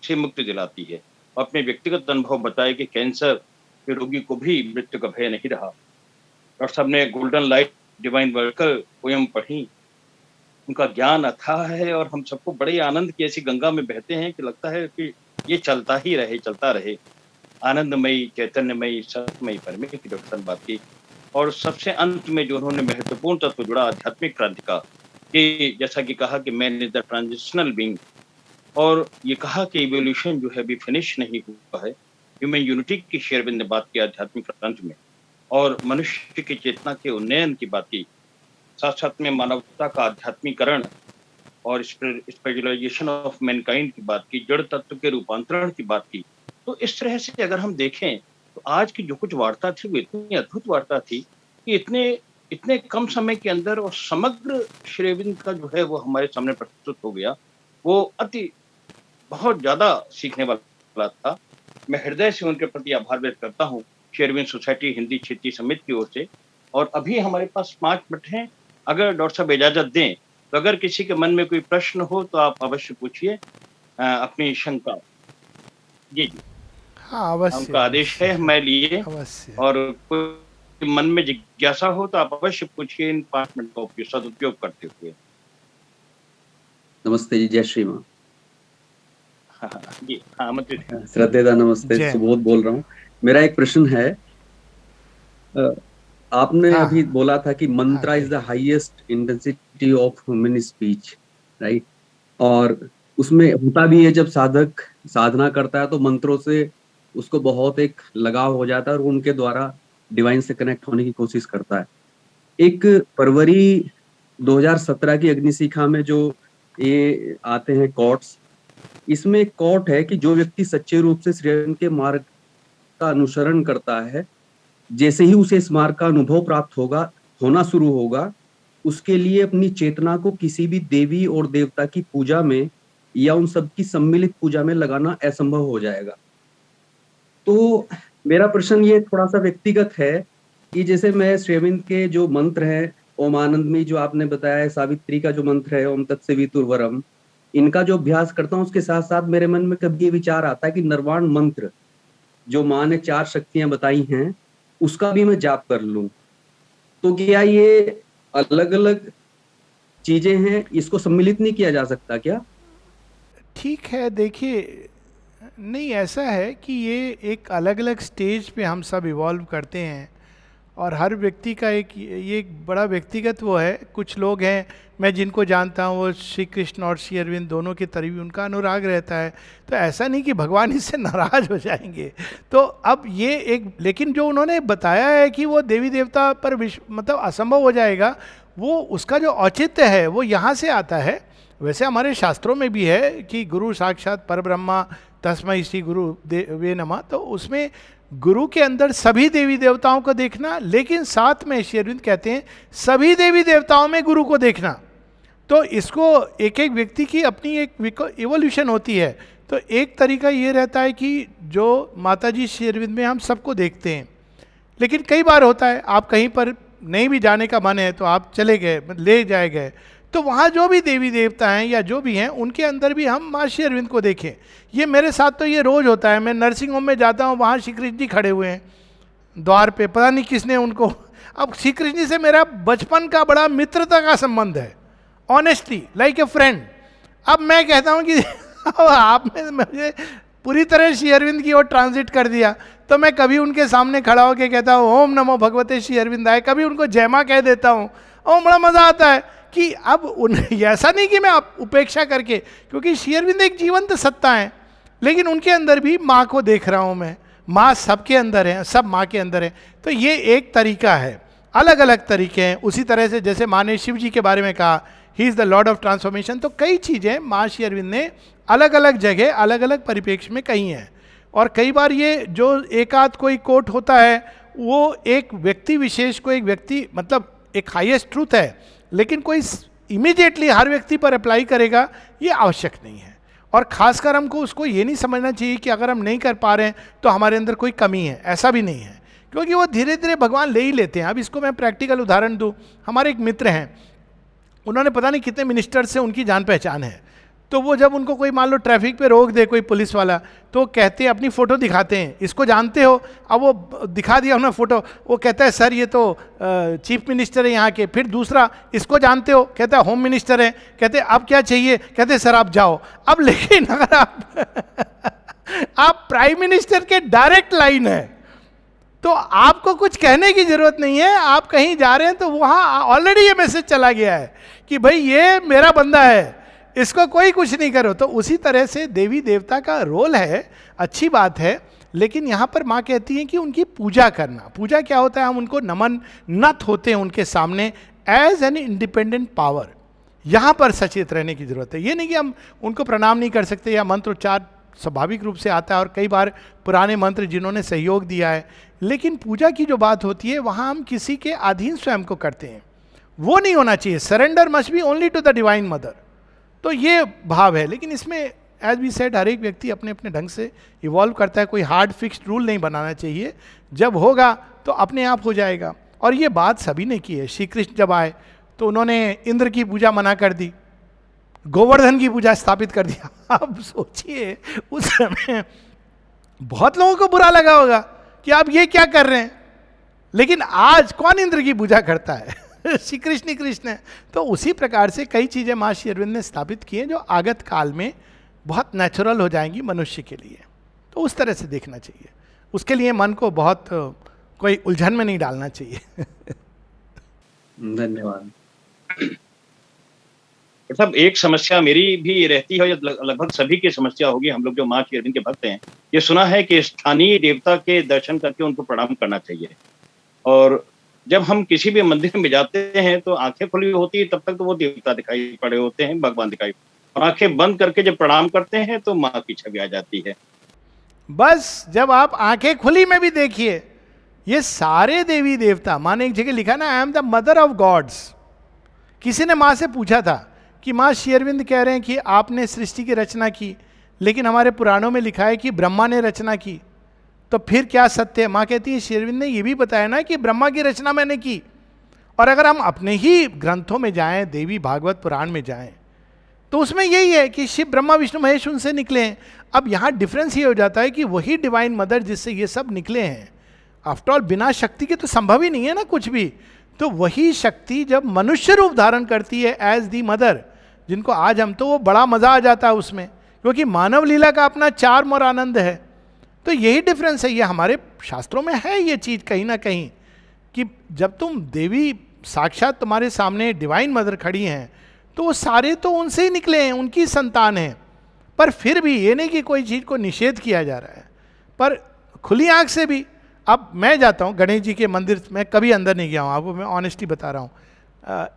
से मुक्ति दिलाती है। अपने व्यक्तिगत अनुभव बताए कि कैंसर के रोगी को भी मृत्यु का भय नहीं रहा। डॉक्टर साहब ने golden light divine worker poem पढ़ी, उनका ज्ञान अथाह है, और हम सबको बड़े आनंद की ऐसी गंगा में बहते हैं कि लगता है कि ये चलता ही रहे, चलता रहे। आनंदमयी, चैतन्यमयी, सतमयी परमे की डॉक्टर साहब बात की, और सबसे अंत में जो उन्होंने महत्वपूर्ण तत्व जुड़ा आध्यात्मिक क्रांति का, कि जैसा कि कहा कि man is the transitional being, और ये कहा कि इवोल्यूशन जो है अभी फिनिश नहीं हुआ है। ह्यूमन यूनिटी की श्री अरविंद ने बात की आध्यात्मिक क्रांति में, और मनुष्य की चेतना के उन्नयन की बात की, साथ साथ में मानवता का आध्यात्मिकरण और स्पिरिचुअलाइजेशन ऑफ मैनकाइंड की बात की, जड़ तत्व के रूपांतरण की बात की। तो इस तरह से अगर हम देखें तो आज की जो कुछ वार्ता थी वो इतनी अद्भुत वार्ता थी कि इतने इतने कम समय के अंदर और समग्र श्री अरविंद का जो है वो हमारे सामने प्रस्तुत हो गया। वो अति बहुत ज्यादा सीखने वाला था। मैं हृदय से उनके प्रति आभार व्यक्त करता हूँ श्री अरविंद सोसाइटी हिंदी क्षेत्रीय समिति की ओर से। और अभी हमारे पास 5 मिनट हैं, अगर डॉक्टर साहब इजाजत दें तो अगर किसी के मन में कोई प्रश्न हो तो आप अवश्य पूछिए अपनी शंका। जी जी, हाँ अवश्य, उनका आदेश है हमारे लिए, अवश्य। और कोई मन में जिज्ञासा हो तो आप अवश्य पूछिए इन 5 मिनट का सदुपयोग करते हुए। नमस्ते जी, जय श्री माँ। जी हाँ, आमंत्रित है। श्रद्धेदा नमस्ते, सुबोध बोल रहा हूँ। मेरा एक प्रश्न है, आपने अभी बोला था कि mantra is the highest intensity of human speech, right? और उसमें होता भी है जब साधक साधना करता है तो मंत्रों से उसको बहुत एक लगाव हो जाता है और उनके द्वारा डिवाइन से कनेक्ट होने की कोशिश करता है। एक फरवरी 2017 की अग्निशिखा में जो ये आते हैं कॉट्स, इसमें एक कॉट है कि जो व्यक्ति सच्चे रूप से श्री अरविंद के मार्ग का अनुसरण करता है, जैसे ही उसे इस मार्ग का अनुभव प्राप्त होना शुरू होगा, उसके लिए अपनी चेतना को किसी भी देवी और देवता की पूजा में या उन सब की सम्मिलित पूजा में लगाना असंभव हो जाएगा। तो मेरा प्रश्न ये थोड़ा सा व्यक्तिगत है कि जैसे मैं श्री अरविंद के जो मंत्र हैं ओम आनंदमयी जो आपने बताया है, सावित्री का जो मंत्र है ओम तत्सवितुर्वरम, इनका जो अभ्यास करता हूँ उसके साथ साथ मेरे मन में कभी ये विचार आता है कि निर्वाण मंत्र जो माँ ने 4 शक्तियां बताई हैं उसका भी मैं जाप कर लूं, तो क्या ये अलग अलग चीजें हैं, इसको सम्मिलित नहीं किया जा सकता क्या? ठीक है, देखिए, नहीं ऐसा है कि ये एक अलग अलग स्टेज पे हम सब इवॉल्व करते हैं, और हर व्यक्ति का ये एक बड़ा व्यक्तिगत वो है। कुछ लोग हैं, मैं जिनको जानता हूँ, वो श्री कृष्ण और श्री अरविंद दोनों की तरफ भी उनका अनुराग रहता है, तो ऐसा नहीं कि भगवान इससे नाराज हो जाएंगे। तो अब ये एक, लेकिन जो उन्होंने बताया है कि वो देवी देवता पर मतलब असंभव हो जाएगा, वो उसका जो औचित्य है वो यहाँ से आता है। वैसे हमारे शास्त्रों में भी है कि गुरु साक्षात परब्रह्मा तस्मै श्री गुरु वे नमः, तो उसमें गुरु के अंदर सभी देवी देवताओं को देखना, लेकिन साथ में श्री अरविंद कहते हैं सभी देवी देवताओं में गुरु को देखना। तो इसको एक एक व्यक्ति की अपनी एक इवोल्यूशन होती है। तो एक तरीका ये रहता है कि जो माताजी श्री अरविंद में हम सबको देखते हैं, लेकिन कई बार होता है आप कहीं पर नहीं भी जाने का मन है तो आप चले गए, ले जाए गए, तो वहाँ जो भी देवी देवता हैं या जो भी हैं उनके अंदर भी हम माँ श्री अरविंद को देखें। ये मेरे साथ तो ये रोज़ होता है। मैं नर्सिंग होम में जाता हूँ, वहाँ श्री कृष्ण जी खड़े हुए हैं द्वार पे, पता नहीं किसने उनको, अब श्री कृष्ण जी से मेरा बचपन का बड़ा मित्रता का संबंध है, ऑनेस्टली लाइक ए फ्रेंड। अब मैं कहता हूँ कि आपने मुझे पूरी तरह श्री अरविंद की ओर ट्रांजिट कर दिया, तो मैं कभी उनके सामने खड़ा होकर कहता हूँ ओम नमो भगवते श्री अरविंदाय, कभी उनको जय माँ कह देता हूँ, और बड़ा मज़ा आता है कि अब ऐसा नहीं कि मैं उपेक्षा करके, क्योंकि श्री अरविंद एक जीवंत सत्ता है, लेकिन उनके अंदर भी माँ को देख रहा हूँ मैं। माँ सबके अंदर है, सब माँ के अंदर है। तो ये एक तरीका है, अलग अलग तरीके हैं। उसी तरह से जैसे माँ ने शिव जी के बारे में कहा he is the Lord of transformation, तो कई चीज़ें माँ श्री अरविंद ने अलग अलग जगह अलग अलग परिप्रेक्ष्य में कही हैं। और कई बार ये जो एक आध कोई कोट होता है वो एक व्यक्ति विशेष को, एक व्यक्ति मतलब एक हाईएस्ट ट्रूथ है, लेकिन कोई इमीडिएटली हर व्यक्ति पर अप्लाई करेगा ये आवश्यक नहीं है। और खासकर हमको उसको ये नहीं समझना चाहिए कि अगर हम नहीं कर पा रहे हैं तो हमारे अंदर कोई कमी है, ऐसा भी नहीं है, क्योंकि वो धीरे धीरे भगवान ले ही लेते हैं। अब इसको मैं प्रैक्टिकल उदाहरण दूँ, हमारे एक मित्र हैं, उन्होंने पता नहीं कितने मिनिस्टर से उनकी जान पहचान है, तो वो जब उनको कोई मान लो ट्रैफिक पे रोक दे कोई पुलिस वाला, तो कहते हैं अपनी फ़ोटो दिखाते हैं, इसको जानते हो? अब वो दिखा दिया उन्होंने फ़ोटो, वो कहता है सर ये तो चीफ मिनिस्टर है यहाँ के। फिर दूसरा, इसको जानते हो? कहता है होम मिनिस्टर है। कहते हैं अब क्या चाहिए? कहते हैं सर आप जाओ। अब लेकिन अगर आप प्राइम मिनिस्टर के डायरेक्ट लाइन है तो आपको कुछ कहने की जरूरत नहीं है, आप कहीं जा रहे हैं तो वहाँ ऑलरेडी ये मैसेज चला गया है कि भाई ये मेरा बंदा है, इसको कोई कुछ नहीं करो। तो उसी तरह से देवी देवता का रोल है, अच्छी बात है, लेकिन यहाँ पर माँ कहती हैं कि उनकी पूजा करना। पूजा क्या होता है? हम उनको नमन नत होते हैं उनके सामने एज एन इंडिपेंडेंट पावर। यहाँ पर सचेत रहने की जरूरत है। ये नहीं कि हम उनको प्रणाम नहीं कर सकते या मंत्रोच्चार स्वाभाविक रूप से आता है, और कई बार पुराने मंत्र जिन्होंने सहयोग दिया है, लेकिन पूजा की जो बात होती है वहाँ हम किसी के अधीन स्वयं को करते हैं, वो नहीं होना चाहिए। Surrender must be only to the divine mother. तो ये भाव है, लेकिन इसमें एज वी सेड हर एक व्यक्ति अपने अपने ढंग से इवॉल्व करता है, कोई हार्ड फिक्स्ड रूल नहीं बनाना चाहिए। जब होगा तो अपने आप हो जाएगा। और ये बात सभी ने की है। श्री कृष्ण जब आए तो उन्होंने इंद्र की पूजा मना कर दी, गोवर्धन की पूजा स्थापित कर दिया। अब सोचिए उस समय बहुत लोगों को बुरा लगा होगा कि आप ये क्या कर रहे हैं, लेकिन आज कौन इंद्र की पूजा करता है? श्री कृष्ण कृष्ण है। तो उसी प्रकार से कई चीज़ें माँ श्री अरविंद ने स्थापित की हैं जो आगत काल में बहुत नेचुरल हो जाएंगी मनुष्य के लिए। तो उस तरह से देखना चाहिए, उसके लिए मन को बहुत कोई उलझन में नहीं डालना चाहिए। धन्यवाद। मतलब एक समस्या मेरी भी रहती है, लगभग सभी की समस्या होगी, हम लोग जो माँ श्री अरविंद के भक्त हैं, ये सुना है कि स्थानीय देवता के दर्शन करके उनको प्रणाम करना चाहिए। और जब हम किसी भी मंदिर में जाते हैं तो आंखें खुली होती है, तब तक तो वो देवता दिखाई पड़े होते हैं, भगवान दिखाई, और आंखें बंद करके जब प्रणाम करते हैं तो माँ की छवि आ जाती है। बस जब आप आंखें खुली में भी देखिए, ये सारे देवी देवता, माँ ने एक जगह लिखा ना, I am the mother of gods. किसी ने माँ से पूछा था कि माँ श्री अरविंद कह रहे हैं कि आपने सृष्टि की रचना की, लेकिन हमारे पुराणों में लिखा है कि ब्रह्मा ने रचना की, तो फिर क्या सत्य है? माँ कहती है श्री अरविंद ने ये भी बताया ना कि ब्रह्मा की रचना मैंने की, और अगर हम अपने ही ग्रंथों में जाएं, देवी भागवत पुराण में जाएं, तो उसमें यही है कि शिव ब्रह्मा विष्णु महेश उनसे निकले हैं। अब यहाँ डिफरेंस ये हो जाता है कि वही डिवाइन मदर जिससे ये सब निकले हैं, आफ्टर ऑल बिना शक्ति के तो संभव ही नहीं है ना कुछ भी, तो वही शक्ति जब मनुष्य रूप धारण करती है एज दी मदर, जिनको आज हम, तो वो बड़ा मजा आ जाता है उसमें, क्योंकि मानव लीला का अपना चार्म और आनंद है। तो यही डिफरेंस है, ये हमारे शास्त्रों में है ये चीज कहीं ना कहीं, कि जब तुम देवी साक्षात तुम्हारे सामने डिवाइन मदर खड़ी हैं, तो वो सारे तो उनसे ही निकले हैं, उनकी संतान हैं। पर फिर भी ये नहीं कि कोई चीज को निषेध किया जा रहा है, पर खुली आंख से भी। अब मैं जाता हूँ गणेश जी के मंदिर, मैं कभी अंदर नहीं गया हूँ, आपको मैं ऑनेस्टली बता रहा हूँ,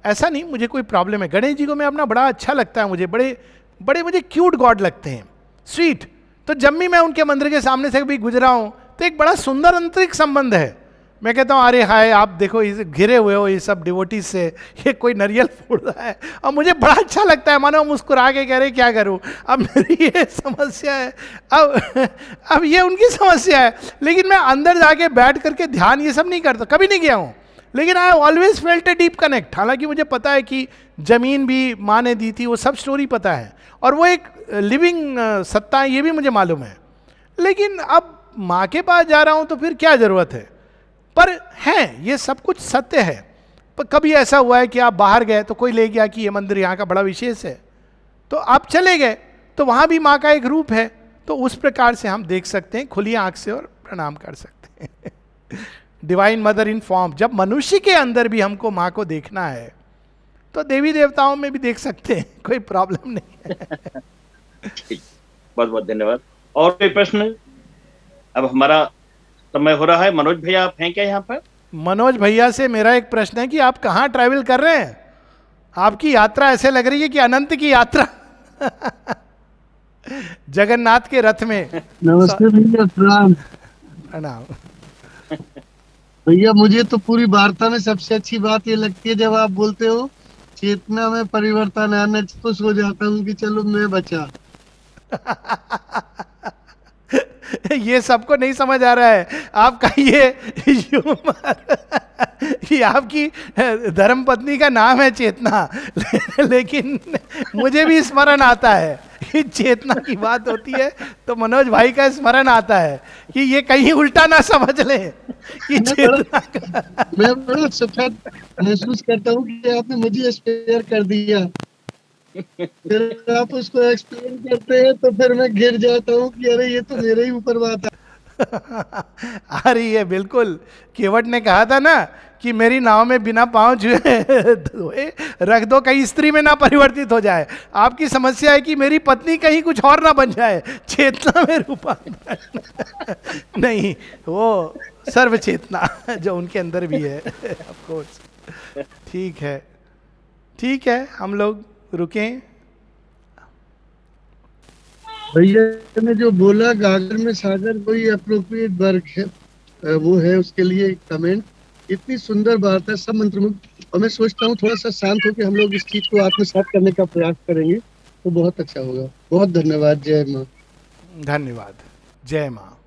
ऐसा नहीं मुझे कोई प्रॉब्लम है, गणेश जी को मैं अपना बड़ा अच्छा लगता है, मुझे बड़े बड़े मुझे क्यूट गॉड लगते हैं, स्वीट। तो जब भी मैं उनके मंदिर के सामने से भी गुजरा हूँ तो एक बड़ा सुंदर आंतरिक संबंध है। मैं कहता हूँ अरे हाय, आप देखो इस घिरे हुए हो ये सब डिवोटीज से, ये कोई नारियल फोड़ रहा है, और मुझे बड़ा अच्छा लगता है, मानो मुस्कुरा के कह रहे क्या करूँ। अब मेरी ये समस्या है, अब ये उनकी समस्या है, लेकिन मैं अंदर जाके बैठ करके ध्यान ये सब नहीं करता, कभी नहीं गया हूँ, लेकिन I always felt a deep connect. हालांकि मुझे पता है कि जमीन भी माँ ने दी थी, वो सब स्टोरी पता है, और वो एक लिविंग सत्ता है ये भी मुझे मालूम है, लेकिन अब माँ के पास जा रहा हूँ तो फिर क्या जरूरत है। पर है ये सब कुछ सत्य है। पर कभी ऐसा हुआ है कि आप बाहर गए तो कोई ले गया कि ये मंदिर यहाँ का बड़ा विशेष है, तो आप चले गए, तो वहाँ भी माँ का एक रूप है, तो उस प्रकार से हम देख सकते हैं खुली आंख से और प्रणाम कर सकते हैं। डिवाइन मदर इन फॉर्म, जब मनुष्य के अंदर भी हमको माँ को देखना है तो देवी देवताओं में भी देख सकते हैं, कोई प्रॉब्लम नहीं है। बहुत बहुत धन्यवाद। और कोई प्रश्न? अब हमारा समय हो रहा है। मनोज भैया आप हैं क्या यहाँ पर? मनोज भैया से मेरा एक प्रश्न है कि आप कहाँ ट्रैवल कर रहे हैं? आपकी यात्रा ऐसे लग रही है कि अनंत की यात्रा। जगन्नाथ के रथ में। नमस्ते भैया, प्रणाम। प्रणाम भैया, मुझे तो पूरी वार्ता में सबसे अच्छी बात ये लगती है जब आप बोलते हो चेतना में परिवर्तन है। मैं खुश हो जाता हूँ कि चलो मैं बचा। ये सबको नहीं समझ आ रहा है आपका ये ह्यूमर। कि आपकी धर्म पत्नी का नाम है चेतना, लेकिन मुझे भी स्मरण आता है कि चेतना की बात होती है तो मनोज भाई का स्मरण आता है कि ये कहीं उल्टा ना समझ ले कि चेतना का। मैं बड़ा सुखद महसूस करता हूँ कि आपने मुझे स्पेयर कर दिया। फिर आप उसको एक्सप्लेन करते हैं तो फिर मैं गिर जाता हूँ कि अरे ये तो मेरे ही ऊपर बात है। अरे ये बिल्कुल, केवट ने कहा था ना कि मेरी नाव में बिना पांव धोए रख दो, कहीं स्त्री में ना परिवर्तित हो जाए। आपकी समस्या है कि मेरी पत्नी कहीं कुछ और ना बन जाए, चेतना में रूपांतरण नहीं, वो सर्व चेतना जो उनके अंदर भी है। Of course. ठीक है, हम लोग रुकें। भैया ने जो बोला गागर में सागर कोई अप्रोप्रिएट वर्क है, वो है उसके लिए कमेंट। इतनी सुंदर बात है, सब मंत्रमुग्ध। और मैं सोचता हूँ थोड़ा सा शांत होकर हम लोग इस चीज को आत्मसात करने का प्रयास करेंगे तो बहुत अच्छा होगा। बहुत धन्यवाद। जय माँ। धन्यवाद। जय माँ।